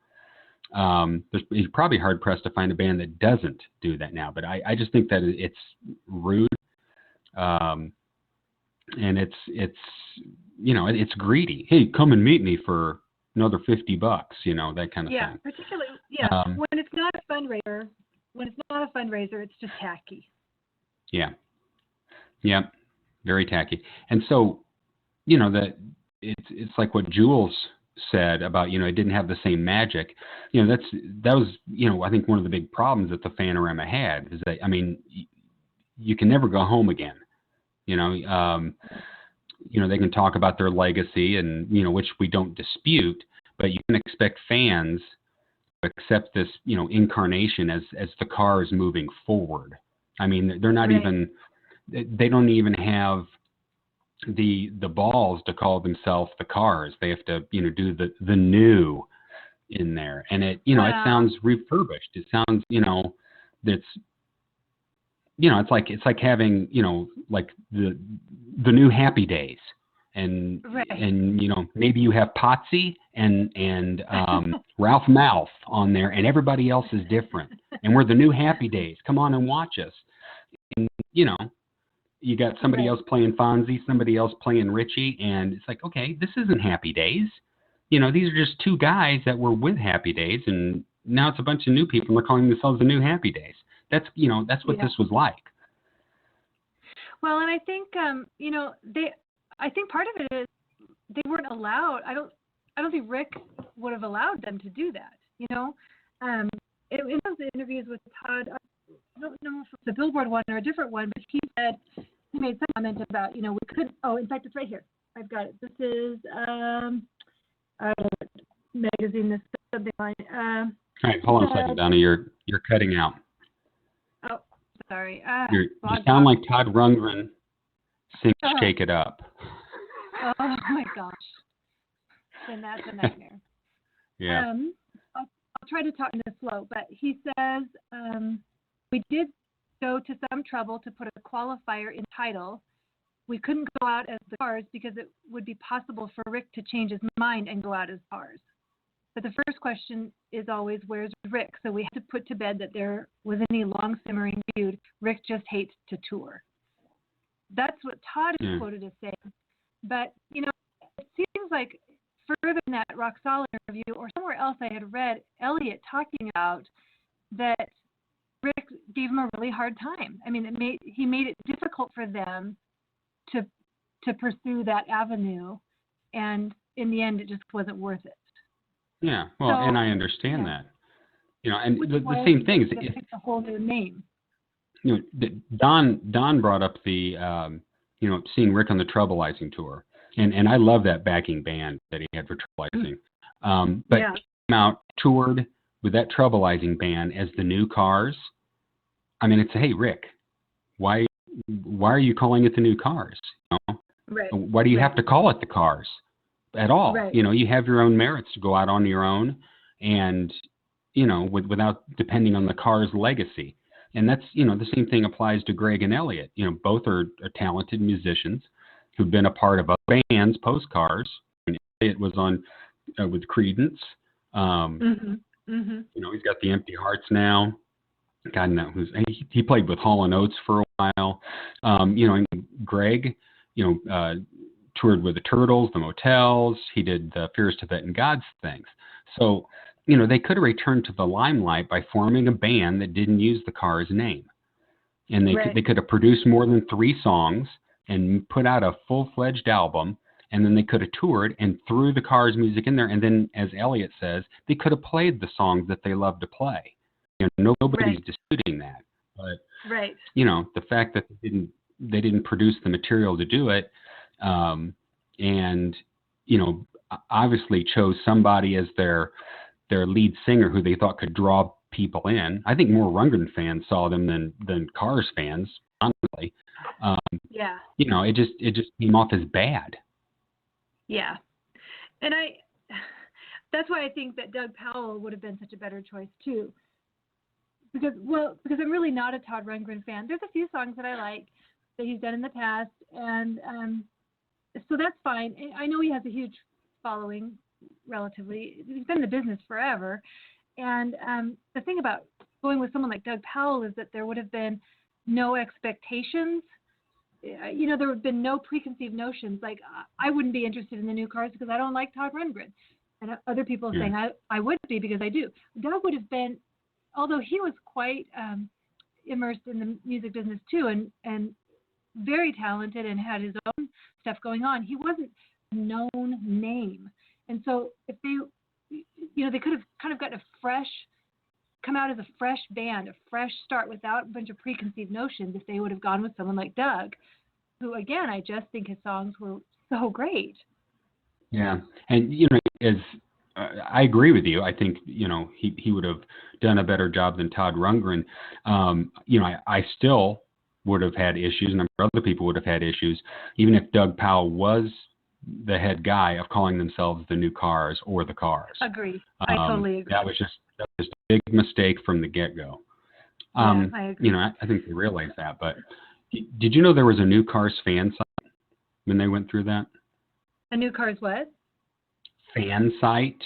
It's probably hard pressed to find a band that doesn't do that now, but I just think that it's rude, and it's greedy. Hey, come and meet me for another $50, that kind of thing. Yeah, particularly, when it's not a fundraiser. When it's not a fundraiser, it's just tacky. Yeah, very tacky. And so, that it's like what Jules said about, it didn't have the same magic. That was, I think one of the big problems that the Fanorama had is that, you can never go home again. They can talk about their legacy and, which we don't dispute, but you can expect fans to accept this, incarnation as the car is moving forward. They're not even, they don't even have the balls to call themselves the Cars. They have to, do the new in there. And it, it sounds refurbished. It sounds, it's like having, like the new Happy Days. And maybe you have Potsy and Ralph Mouth on there, and everybody else is different. And we're the new Happy Days. Come on and watch us. And you got somebody else playing Fonzie, somebody else playing Richie, and it's like, okay, this isn't Happy Days. These are just two guys that were with Happy Days, and now it's a bunch of new people, and they're calling themselves the new Happy Days. That's what this was like. Well, and I think I think part of it is they weren't allowed. I don't think Rick would have allowed them to do that. In those interviews with Todd, I don't know if it's a Billboard one or a different one, but he made some comment about we could. Oh, in fact, it's right here. I've got it. This is magazine. This something line. All right, hold on a second, Donna. You're cutting out. Oh, sorry. You sound like Todd Rundgren sings "Shake It Up." Oh my gosh, then that's a nightmare. Yeah. I'll try to talk in this slow, but he says we did go to some trouble to put a qualifier in title. We couldn't go out as the Cars because it would be possible for Rick to change his mind and go out as Cars. But the first question is always, where's Rick? So we had to put to bed that there was any long simmering feud. Rick just hates to tour. That's what Todd is quoted as saying. But, it seems like further in that Rock Solid interview or somewhere else I had read Elliot talking about that Rick gave him a really hard time. I mean, he made it difficult for them to pursue that avenue, and in the end, it just wasn't worth it. Yeah, well, and I understand that. And the same thing is it's a whole new name. Don brought up the seeing Rick on the Troublizing tour, and I love that backing band that he had for Troublizing. But he came out, toured with that Troublizing band as the New Cars. I mean, it's hey Rick, why are you calling it the New Cars? Right. Why do you have to call it the Cars at all? Right. You have your own merits to go out on your own, and without depending on the Cars' legacy. And that's the same thing applies to Greg and Elliot. Both are talented musicians who've been a part of other bands post Cars. Elliot was on with Creedence. He's got the Empty Hearts now. God knows he played with Hall & Oates for a while. And Greg, toured with the Turtles, the Motels. He did the Fierce Tibetan Gods things. So, they could have returned to the limelight by forming a band that didn't use the Cars name. And they could have produced more than 3 songs and put out a full-fledged album, and then they could have toured and threw the Cars music in there. And then, as Elliot says, they could have played the songs that they love to play. Nobody's disputing that. But the fact that they didn't produce the material to do it, and obviously chose somebody as their lead singer who they thought could draw people in. I think more Rundgren fans saw them than Cars fans, honestly. It just came off as bad. Yeah, and that's why I think that Doug Powell would have been such a better choice too. Because I'm really not a Todd Rundgren fan. There's a few songs that I like that he's done in the past, and so that's fine. I know he has a huge following, relatively. He's been in the business forever, and the thing about going with someone like Doug Powell is that there would have been no expectations. There would have been no preconceived notions. Like, I wouldn't be interested in the New Cars because I don't like Todd Rundgren, and other people saying I would be because I do. Doug would have been, although he was quite immersed in the music business too, and very talented and had his own stuff going on, he wasn't a known name. And so if they could have kind of gotten come out as a fresh band, a fresh start without a bunch of preconceived notions if they would have gone with someone like Doug, who, again, I just think his songs were so great. Yeah. And, I agree with you. I think, he would have done a better job than Todd Rundgren. I still would have had issues, and I'm sure other people would have had issues, even if Doug Powell was the head guy, of calling themselves the New Cars or the Cars. Agree. I totally agree. That was just a big mistake from the get-go. I agree. I think they realize that. But did you know there was a New Cars fan site when they went through that? A New Cars what? Fan site.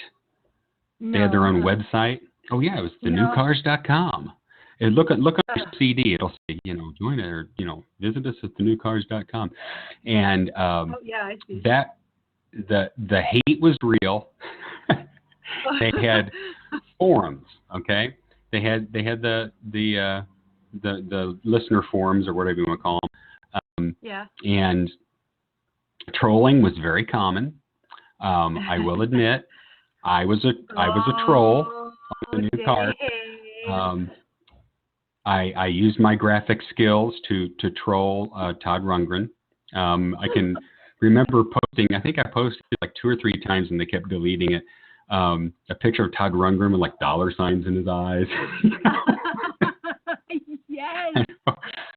No. They had their own website. Oh yeah, it was thenewcars.com. And look on your CD. It'll say, join it or visit us at thenewcars.com. And I see. that the hate was real. They had forums. Okay, they had the listener forums or whatever you want to call them. And trolling was very common. I will admit, I was a troll on the New Cars. I used my graphic skills to troll Todd Rundgr. I can remember posting. I think I posted like 2 or 3 times, and they kept deleting it. A picture of Todd Rundgr with like dollar signs in his eyes. Yes. I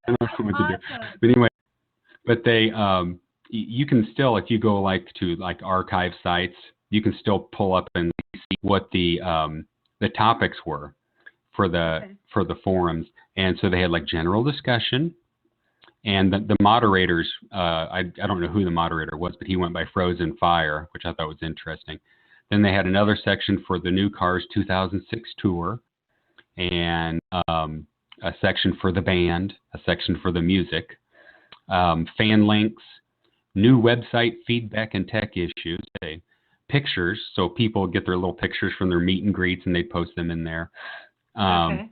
don't know what to do. But anyway, they you can still, if you go like to like archive sites, you can still pull up and see what the topics were for the forums. And so they had like general discussion, and the moderators, I don't know who the moderator was, but he went by Frozen Fire, which I thought was interesting. Then they had another section for the New Cars 2006 tour, and a section for the band, a section for the music, fan links, new website feedback and tech issues, pictures, so people get their little pictures from their meet and greets, and they post them in there. And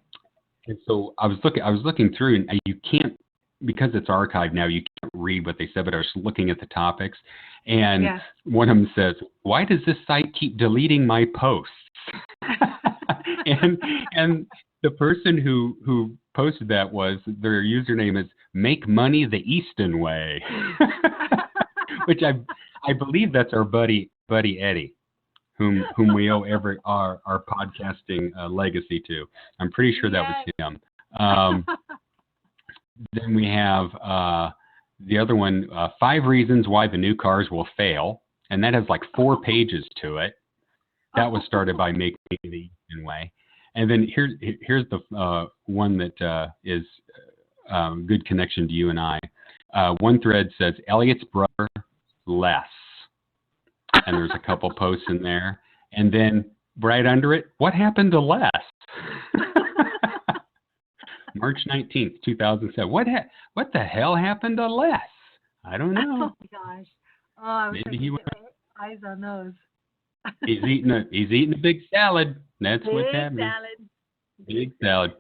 so I was looking through, and you can't, because it's archived now, you can't read what they said, but I was looking at the topics, and one of them says, "Why does this site keep deleting my posts?" and the person who posted that was, their username is "Make Money the Easton Way," which I believe that's our buddy Eddie, whom we owe our podcasting legacy to. I'm pretty sure that was him. Then we have the other one, 5 reasons why the new cars will fail, and that has like 4 pages to it. That was started by Make Me the Easton Way. And then here's the one that is good connection to you and I. One thread says, Elliot's brother, less. And there's a couple posts in there. And then right under it, what happened to Les? March 19th, 2007. What the hell happened to Les? I don't know. Oh my gosh. Oh, I was Maybe he went. Eyes on those. He's eating a big salad. That's what's happening. Big salad.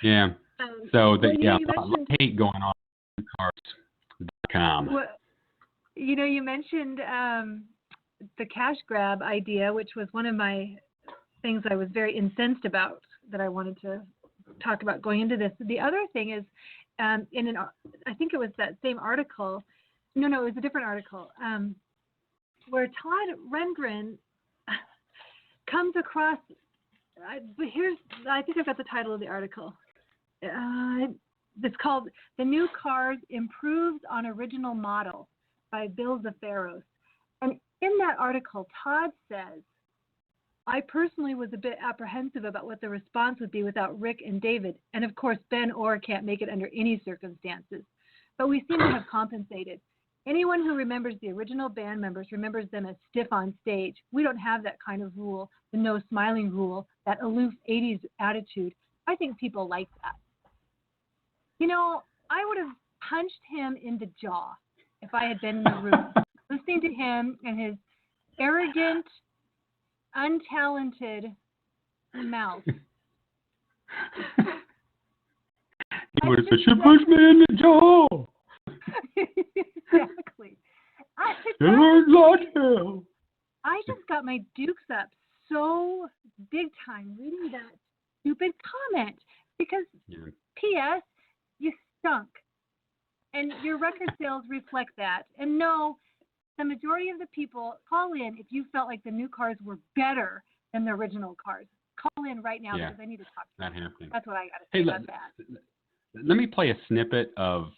Yeah. So a lot of hate going on cars.com. Well, you mentioned the cash grab idea, which was one of my things I was very incensed about that I wanted to talk about going into this. The other thing is, I think it was that same article. No, it was a different article where Todd Rundgr comes across. I think I've got the title of the article. It's called "The New Cars Improves on Original Model" by Bill Zafaros. And in that article, Todd says, I personally was a bit apprehensive about what the response would be without Rick and David. And of course, Ben Orr can't make it under any circumstances. But we seem to have compensated. Anyone who remembers the original band members remembers them as stiff on stage. We don't have that kind of rule, the no smiling rule, that aloof 80s attitude. I think people like that. I would have punched him in the jaw if I had been in the room, listening to him and his arrogant, untalented mouth. He would have said, "You punched me in the jaw." Exactly. I just got my dukes up so big time reading that stupid comment because, P.S., you stunk. And your record sales reflect that. And no, the majority of the people, call in if you felt like the new cars were better than the original cars. Call in right now because I need to talk to you. Not happening. That's what I got to say about that. Let me play a snippet of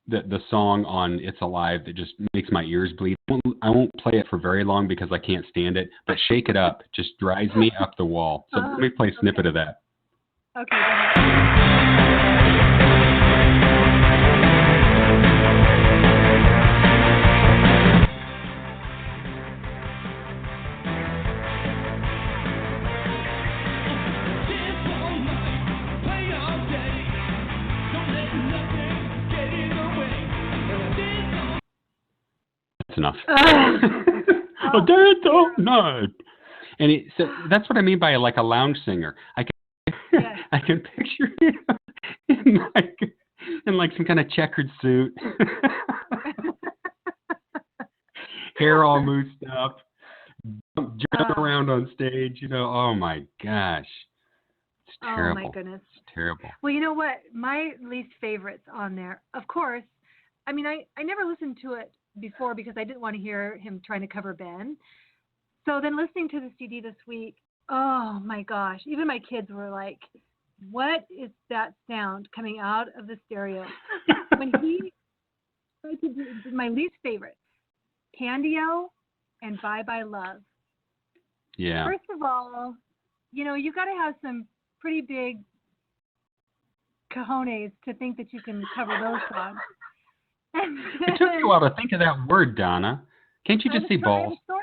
the song on It's Alive that just makes my ears bleed. I won't play it for very long because I can't stand it, but Shake It Up just drives me up the wall. So let me play a snippet of that. Okay, go ahead. That's enough. A dance all night. And so that's what I mean by like a lounge singer. I can picture him in like some kind of checkered suit, hair all moosed up, jumping around on stage. Oh my gosh, it's terrible. Oh my goodness, it's terrible. Well, you know what? My least favorites on there, of course. I mean, I never listened to it before because I didn't want to hear him trying to cover Ben. So then listening to the CD this week, oh my gosh, even my kids were like, what is that sound coming out of the stereo? When he tried to do my least favorite, Candy-O and Bye Bye Love. Yeah. First of all, you got to have some pretty big cojones to think that you can cover those songs. It took you a while to think of that word, Donna. Can't you just say balls? I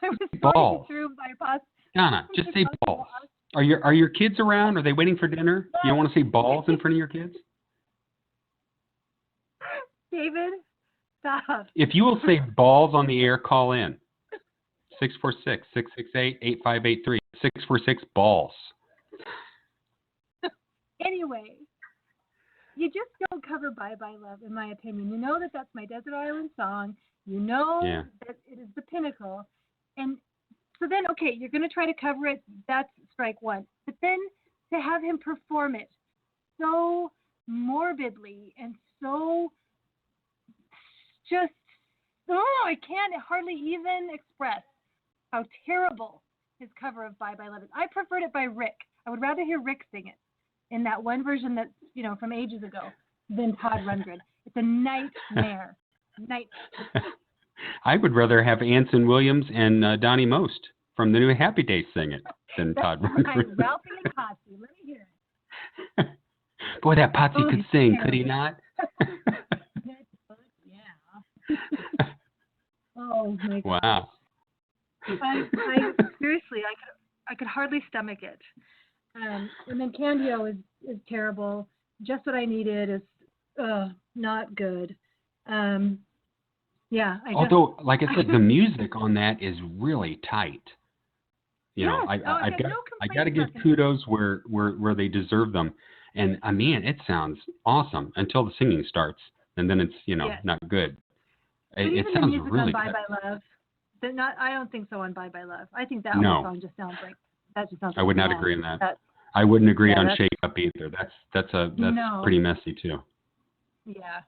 was balls. Through my past. Donna, just say balls. Are your kids around? Are they waiting for dinner? You don't want to say balls in front of your kids? David, stop. If you will say balls on the air, call in. 646-668-8583. 646 balls. Anyway, you just don't cover Bye Bye Love, in my opinion. You know that that's my desert island song. You know that it is the pinnacle. And so then, okay, you're going to try to cover it. That's strike one. But then to have him perform it so morbidly and so just, I can't hardly even express how terrible his cover of Bye Bye Love is. I preferred it by Rick. I would rather hear Rick sing it in that one version that's, from ages ago than Todd Rundgr. It's a nightmare. I would rather have Anson Williams and Donnie Most from the new Happy Days sing it than Todd Rundgr. Ralphie and Potsy. Let me hear it. Boy, that Potsy could sing, could he not? Yeah. Oh my God. Wow. I seriously, I could hardly stomach it. And then Candy-O is terrible. Just What I Needed is not good. Although, like I said, the music on that is really tight. I got to give kudos where they deserve them. And man, it sounds awesome until the singing starts, and then it's not good. It sounds really Bye good. Bye Love. I don't think so on Bye Bye Love. I think that whole song just sounds like that. Just sounds. I would not agree on that. I wouldn't agree on Shake Up either. That's pretty messy too.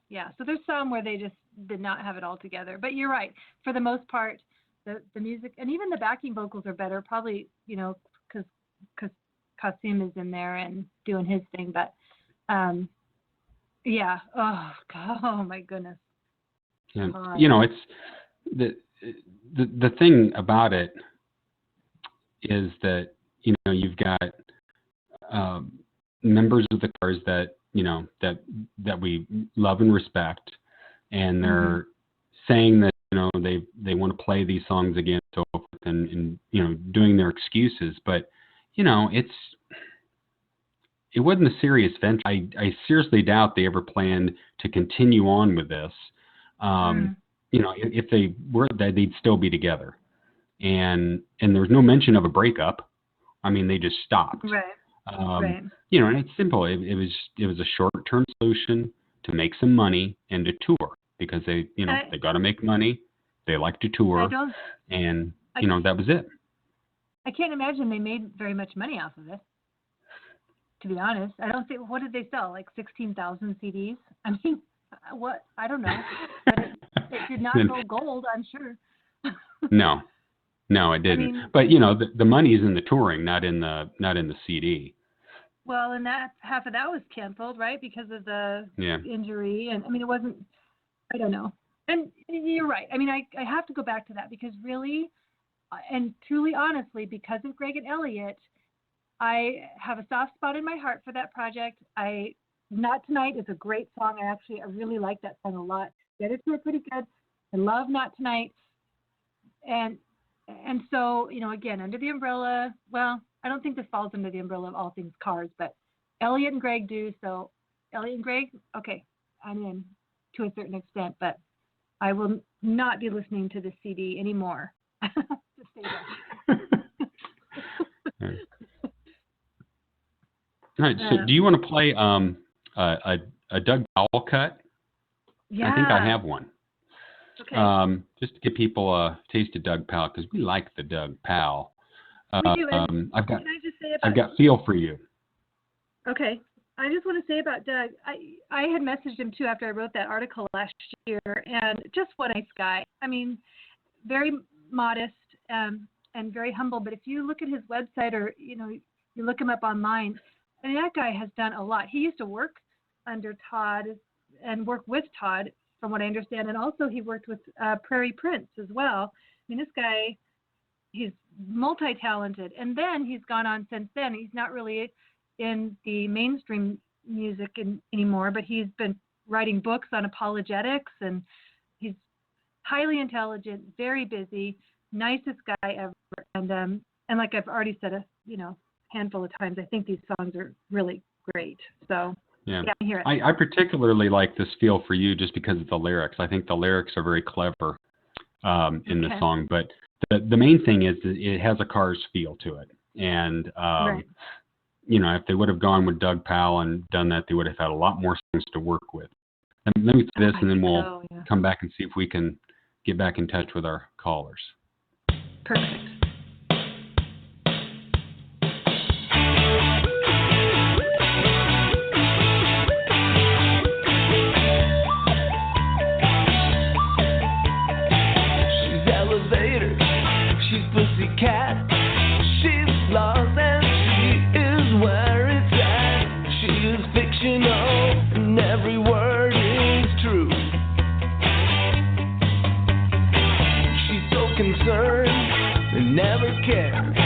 Yeah. So there's some where they just did not have it all together. But you're right. For the most part, the music and even the backing vocals are better. Probably because Kasim is in there and doing his thing. But yeah. Oh God. Oh my goodness. Yeah. It's the thing about it is that you've got members of the Cars that that we love and respect, and they're saying that they want to play these songs again, so forth, and doing their excuses, but it wasn't a serious venture. I seriously doubt they ever planned to continue on with this. If they were, they'd still be together, and there's no mention of a breakup. I mean, they just stopped. Right. Right. And it's simple. It was a short-term solution to make some money and to tour, because they got to make money. They like to tour, and that was it. I can't imagine they made very much money off of it. To be honest, I don't think. What did they sell? Like 16,000 CDs? I mean, what? I don't know. But it did not go gold, I'm sure. No, it didn't. But the money is in the touring, not in the CD. Well, and that half of that was canceled, right, because of the injury. And I mean, it wasn't. I don't know. And you're right. I mean, I have to go back to that because really, and truly, honestly, because of Greg and Elliot, I have a soft spot in my heart for that project. Not Tonight is a great song. I really like that song a lot. The other two are pretty good. I love Not Tonight. And so, again, under the umbrella, well, I don't think this falls under the umbrella of all things Cars, but Elliot and Greg do. So Elliot and Greg, okay, I'm in to a certain extent, but I will not be listening to this CD anymore. Just say that. All right. So, do you want to play a Doug Powell cut? Yeah. I think I have one. Okay. Just to give people a taste of Doug Powell, because we like the Doug Powell. We do. And I've got. Can I just say about? I've got Feel for You. Okay. I just want to say about Doug. I had messaged him too after I wrote that article last year, and just what a nice guy. I mean, very modest and very humble. But if you look at his website or you look him up online, I mean, that guy has done a lot. He used to work under Todd and work with Todd, from what I understand, and also he worked with Prairie Prince as well. I mean, this guy, he's multi-talented, and then he's gone on since then. He's not really in the mainstream music anymore, but he's been writing books on apologetics, and he's highly intelligent, very busy, nicest guy ever, and like I've already said a handful of times, I think these songs are really great. So yeah, I hear it. I particularly like this Feel for You just because of the lyrics. I think the lyrics are very clever in the song, but the main thing is that it has a Cars feel to it, and right. If they would have gone with Doug Powell and done that, they would have had a lot more songs to work with. And let me say this, and then we'll come back and see if we can get back in touch with our callers. Perfect. She's elevator, she's pussycat, she's lost and she is where it's at. She is fictional and every word is true. She's so concerned and never cares.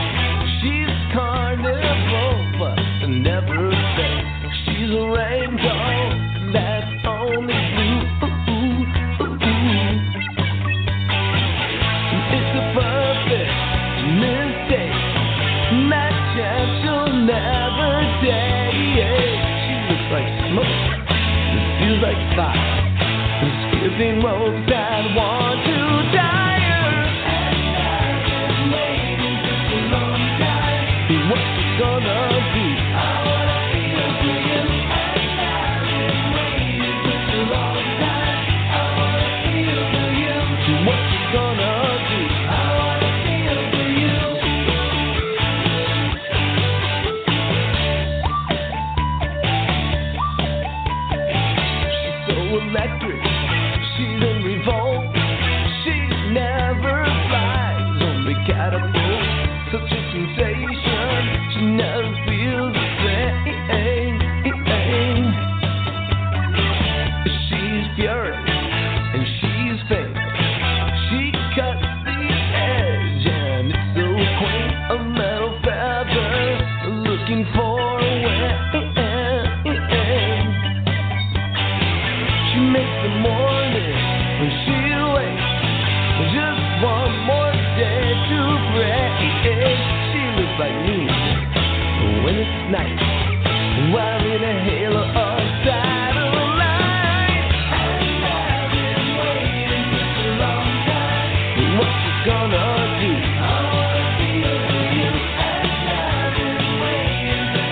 She's carnival but never fair. She's a rainbow that's only blue. It's a perfect mistake. That chance she'll never take. She looks like smoke. It feels like fire. Skipping ropes that want to die. And I've been waiting such a long time. What's it gonna be? I wanna feel for you. And I've been waiting such a long time. I wanna feel for you. What's it gonna be? I wanna feel for you. She's so electric. She's in revolt. She never flies on the catapult. Such a sensation. She never feels the same. She's fury and she's fake. She cuts the edge and it's so quaint. A metal feather looking for a way. She makes the morning when she wakes. Just one more day to break. She looks like moon when it's night, while in a halo of satellite. And I've been waiting such a long time. What's it gonna do? I wanna feel for you. And I've been waiting such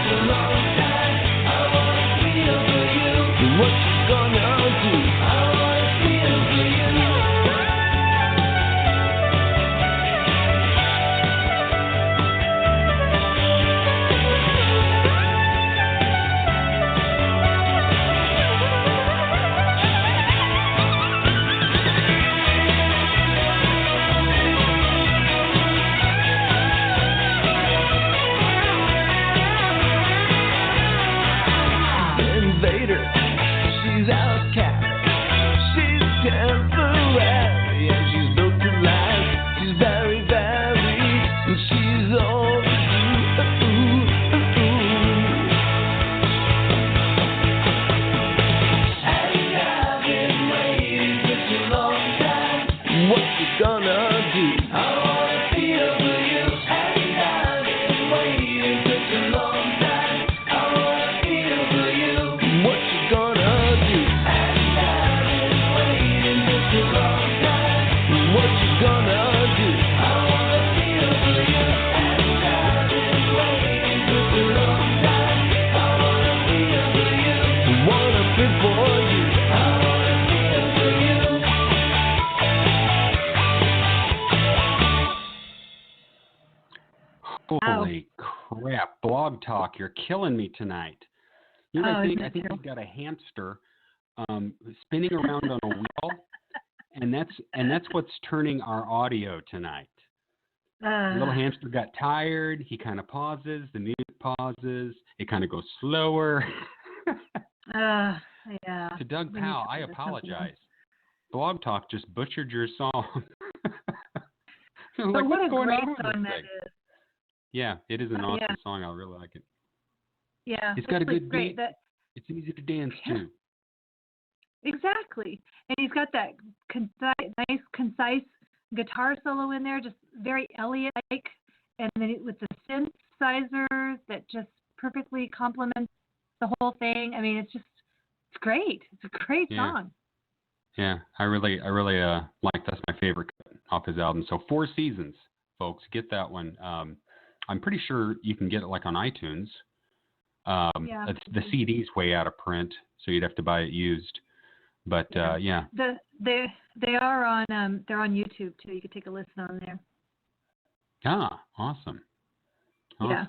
crap. Blog Talk, you're killing me tonight. You know what I think? I think you've got a hamster spinning around on a wheel, and that's what's turning our audio tonight. The little hamster got tired. He kind of pauses. The music pauses. It kind of goes slower. Yeah. To Doug Powell, I apologize. Blog Talk just butchered your song. But what a great song that is. Yeah, it is an awesome song. I really like it. Yeah. It's got a good beat. That, it's easy to dance to. Exactly. And he's got that nice, concise guitar solo in there, just very Elliot-like. And then with the synthesizers that just perfectly complement the whole thing. I mean, it's great. It's a great song. Yeah, I really like. That's my favorite off his album. So 4 Seasons, folks, get that one. I'm pretty sure you can get it like on iTunes. The CD's way out of print, so you'd have to buy it used. But yeah. They are on they're on YouTube too. You could take a listen on there. Ah, awesome. Yeah.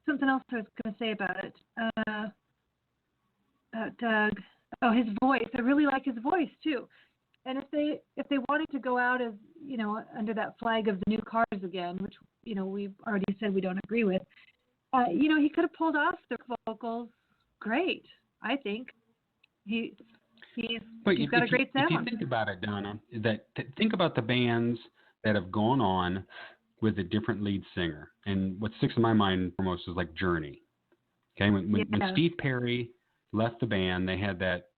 Something else I was going to say about it. Doug. Oh, his voice. I really like his voice too. And if they wanted to go out as, under that flag of the new cars again, which, we've already said we don't agree with, he could have pulled off the vocals great, I think. He's got a great sound. If you think about it, Donna, think about the bands that have gone on with a different lead singer. And what sticks in my mind foremost is like Journey. Okay, when Steve Perry left the band, they had that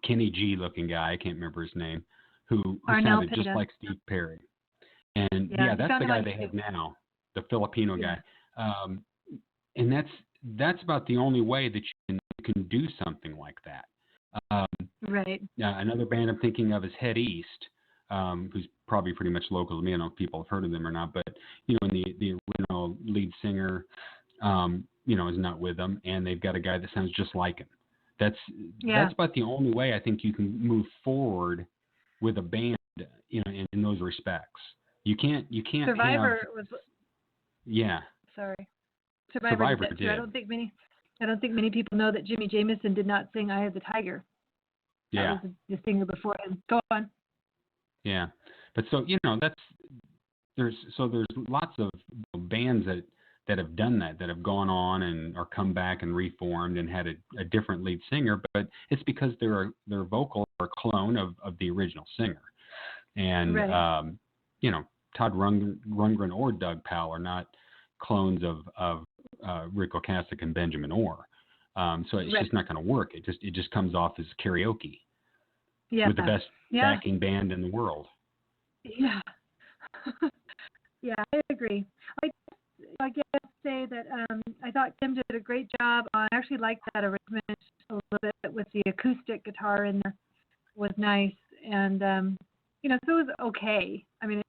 Kenny G looking guy, I can't remember his name, who sounded just like Steve Perry. And that's the guy they have now, the Filipino guy. And that's about the only way that you can do something like that. Right. Another band I'm thinking of is Head East, who's probably pretty much local to me. I don't know if people have heard of them or not, but the original lead singer, is not with them, and they've got a guy that sounds just like him. That's about the only way I think you can move forward with a band, in those respects. You can't. Survivor was. Yeah. Sorry. Survivor did. I don't think many people know that Jimmy Jamison did not sing "Eye of the Tiger." Yeah. That was the singer before him. Go on. Yeah, but so there's lots of bands that have done that have gone on and are come back and reformed and had a different lead singer, but it's because their vocals are a clone of the original singer, and Todd Rundgren or Doug Powell are not clones of Rick Ocasek and Benjamin Orr, so it's just not going to work. It just comes off as karaoke with the best backing band in the world. Yeah. Yeah, I agree. I guess say that I thought Tim did a great job. I actually liked that arrangement a little bit with the acoustic guitar in there. Was nice, and so it was okay. I mean,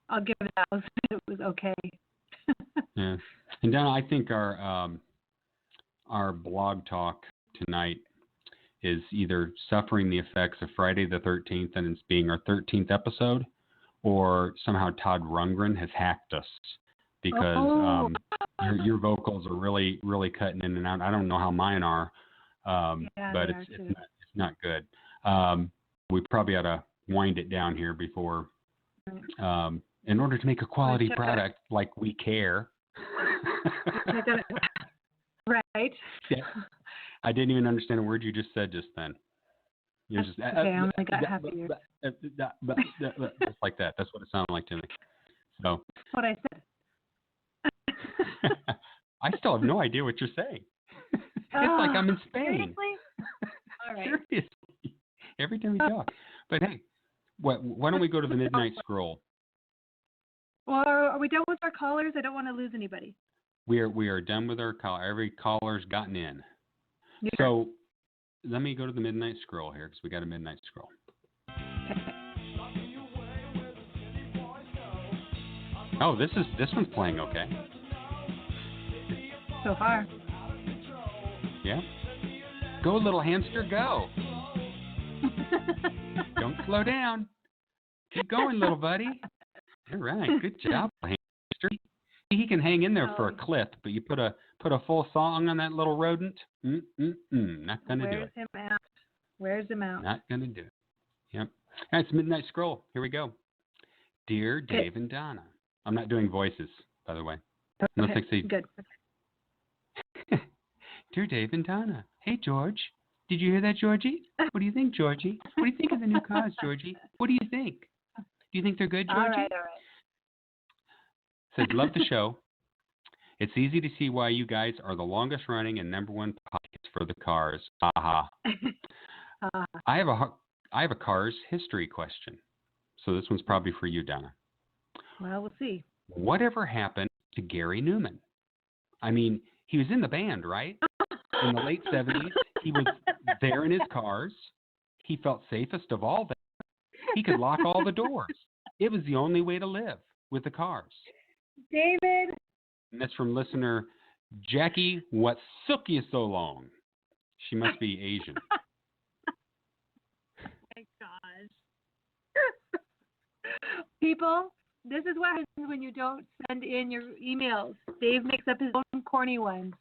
I'll give it out. It was okay. Yeah, and Donna, I think our blog talk tonight is either suffering the effects of Friday the 13th and it's being our 13th episode, or somehow Todd Rundgren has hacked us because your vocals are really, really cutting in and out. I don't know how mine are, but it's not good. We probably ought to wind it down here before, in order to make a quality product like we care. Right. Yeah. I didn't even understand a word you just said just then. You're just okay, I only got half a year. Just like that. That's what it sounded like to me. So. That's what I said. I still have no idea what you're saying. It's like I'm in Spain. Seriously? All right. Seriously. Every time we talk. But hey, why don't we go to the Midnight Scroll? Well, are we done with our callers? I don't want to lose anybody. We are done with our call. Every caller's gotten in. Yeah. So let me go to the Midnight Scroll here because we got a Midnight Scroll. Oh, this one's playing okay. So far. Yeah. Go, little hamster, go. Don't slow down. Keep going, little buddy. All right, good job, hamster. He can hang in there for a clip, but you put a full song on that little rodent. Not gonna do it. Where's him out? Not gonna do it. Yep. That's Midnight Scroll. Here we go. Dear Dave and Donna. I'm not doing voices, by the way. Unless I say good. Dear Dave and Donna. Hey, George. Did you hear that, Georgie? What do you think, Georgie? What do you think of the new cars, Georgie? What do you think? Do you think they're good, Georgie? All right. Says, love the show. It's easy to see why you guys are the longest running and number one podcast for the cars. Aha. I have a cars history question. So this one's probably for you, Donna. Well, we'll see. Whatever happened to Gary Newman? I mean, he was in the band, right? In the late 70s, he was there in his cars. He felt safest of all them. He could lock all the doors. It was the only way to live with the cars. David. And that's from listener Jackie. What took you so long? She must be Asian. Oh my gosh. People, this is what happens when you don't send in your emails. Dave makes up his own corny ones.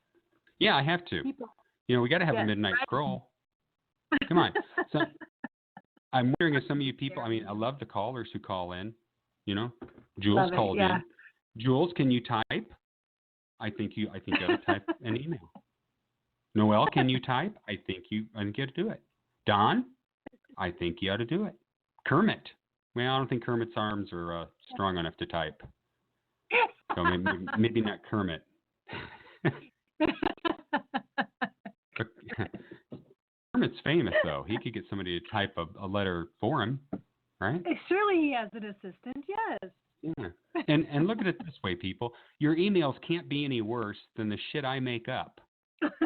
Yeah, I have to. People. You know, we got to have a midnight scroll. Come on. So I'm wondering if some of you people, I mean, I love the callers who call in. You know, Jules called in. Jules, can you type? I think you ought to type an email. Noelle, can you type? I think you got to do it. Don, I think you ought to do it. Kermit. Well, I don't think Kermit's arms are strong enough to type. So maybe not Kermit. Kermit's famous, though. He could get somebody to type a letter for him, right? Surely he has an assistant, yes. Yeah. And look at it this way, people. Your emails can't be any worse than the shit I make up.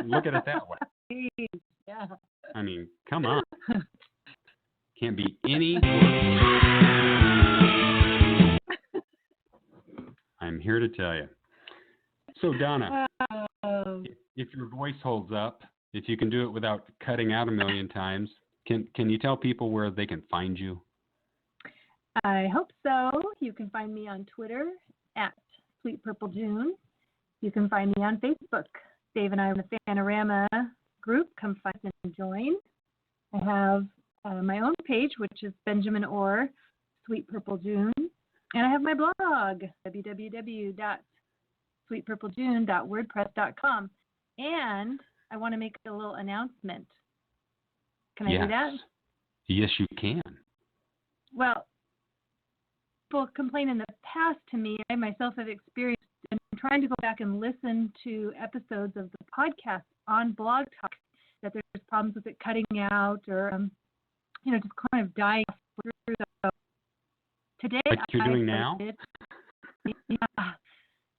Look at it that way. Yeah. I mean, come on. Can't be any worse. I'm here to tell you. So, Donna, if your voice holds up, if you can do it without cutting out a million times, can you tell people where they can find you? I hope so. You can find me on Twitter at Sweet Purple June. You can find me on Facebook. Dave and I are in the Fanorama group. Come find and join. I have my own page, which is Benjamin Orr, Sweet Purple June. And I have my blog, www.sweetpurplegune.wordpress.com. And I want to make a little announcement. Can I do that? Yes, you can. Well, people complain in the past to me, I myself have experienced, and I'm trying to go back and listen to episodes of the podcast on Blog Talk, that there's problems with it cutting out or, just kind of dying through. So today, like you're doing now?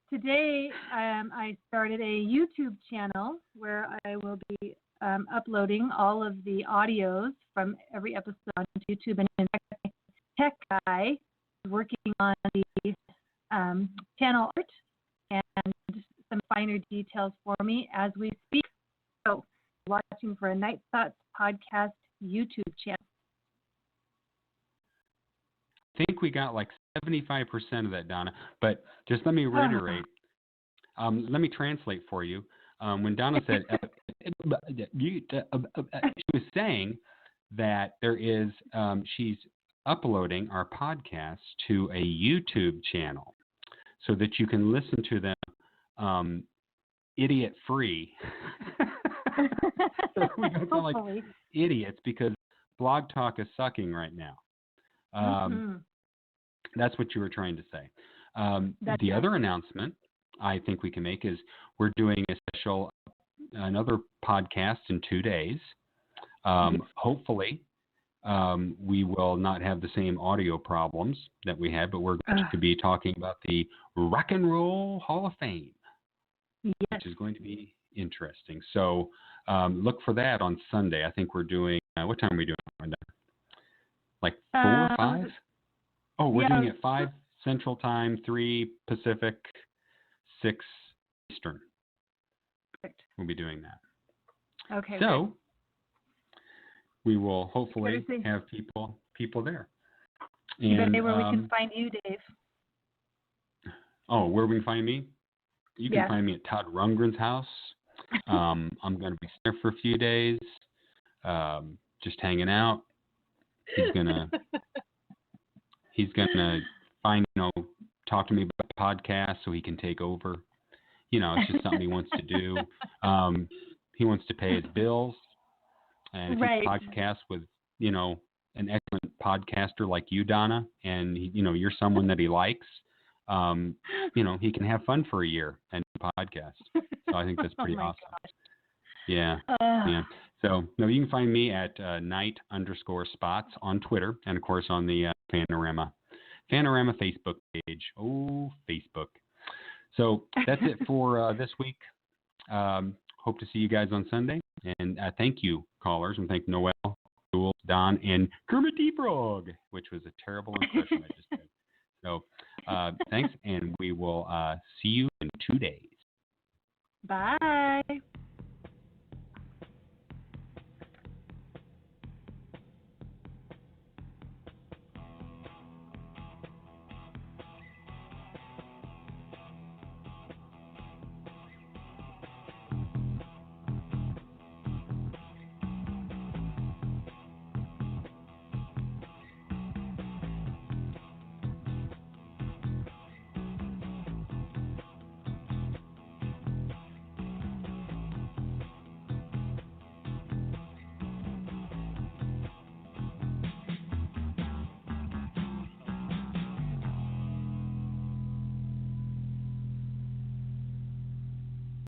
Today, I started a YouTube channel where I will be uploading all of the audios from every episode on YouTube. And in fact, my tech guy is working on the channel art and some finer details for me as we speak. So, watching for a Night Thoughts podcast YouTube channel. I think we got like 75% of that, Donna. But just let me reiterate. Let me translate for you. When Donna said, she was saying that there is, she's uploading our podcast to a YouTube channel so that you can listen to them idiot free. So we don't sound like idiots because Blog Talk is sucking right now. That's what you were trying to say. The other announcement I think we can make is we're doing a special, another podcast in 2 days. Hopefully, we will not have the same audio problems that we had, but we're going to be talking about the Rock and Roll Hall of Fame, which is going to be interesting. So look for that on Sunday. I think we're doing, what time are we doing? Like 4 or 5? Oh, we're doing it 5 Central Time, 3 Pacific, 6 Eastern. Perfect. We'll be doing that. Okay. So we will hopefully have people there. And where we can find you, Dave. Oh, where we can find me? You can find me at Todd Rundgren's house. I'm going to be there for a few days, just hanging out. He's gonna find, talk to me about podcasts so he can take over. It's just something he wants to do. He wants to pay his bills, and if he podcasts with, an excellent podcaster like you, Donna, and you're someone that he likes, he can have fun for a year and podcast. So I think that's pretty awesome. Gosh. Yeah. Yeah. So, you can find me at @night_spots on Twitter, and of course on the Fanorama Facebook page. Oh, Facebook. So that's it for this week. Hope to see you guys on Sunday. And thank you, callers, and thank Noel, Jules, Don, and Kermit the Frog, which was a terrible impression I just did. So thanks, and we will see you in 2 days. Bye.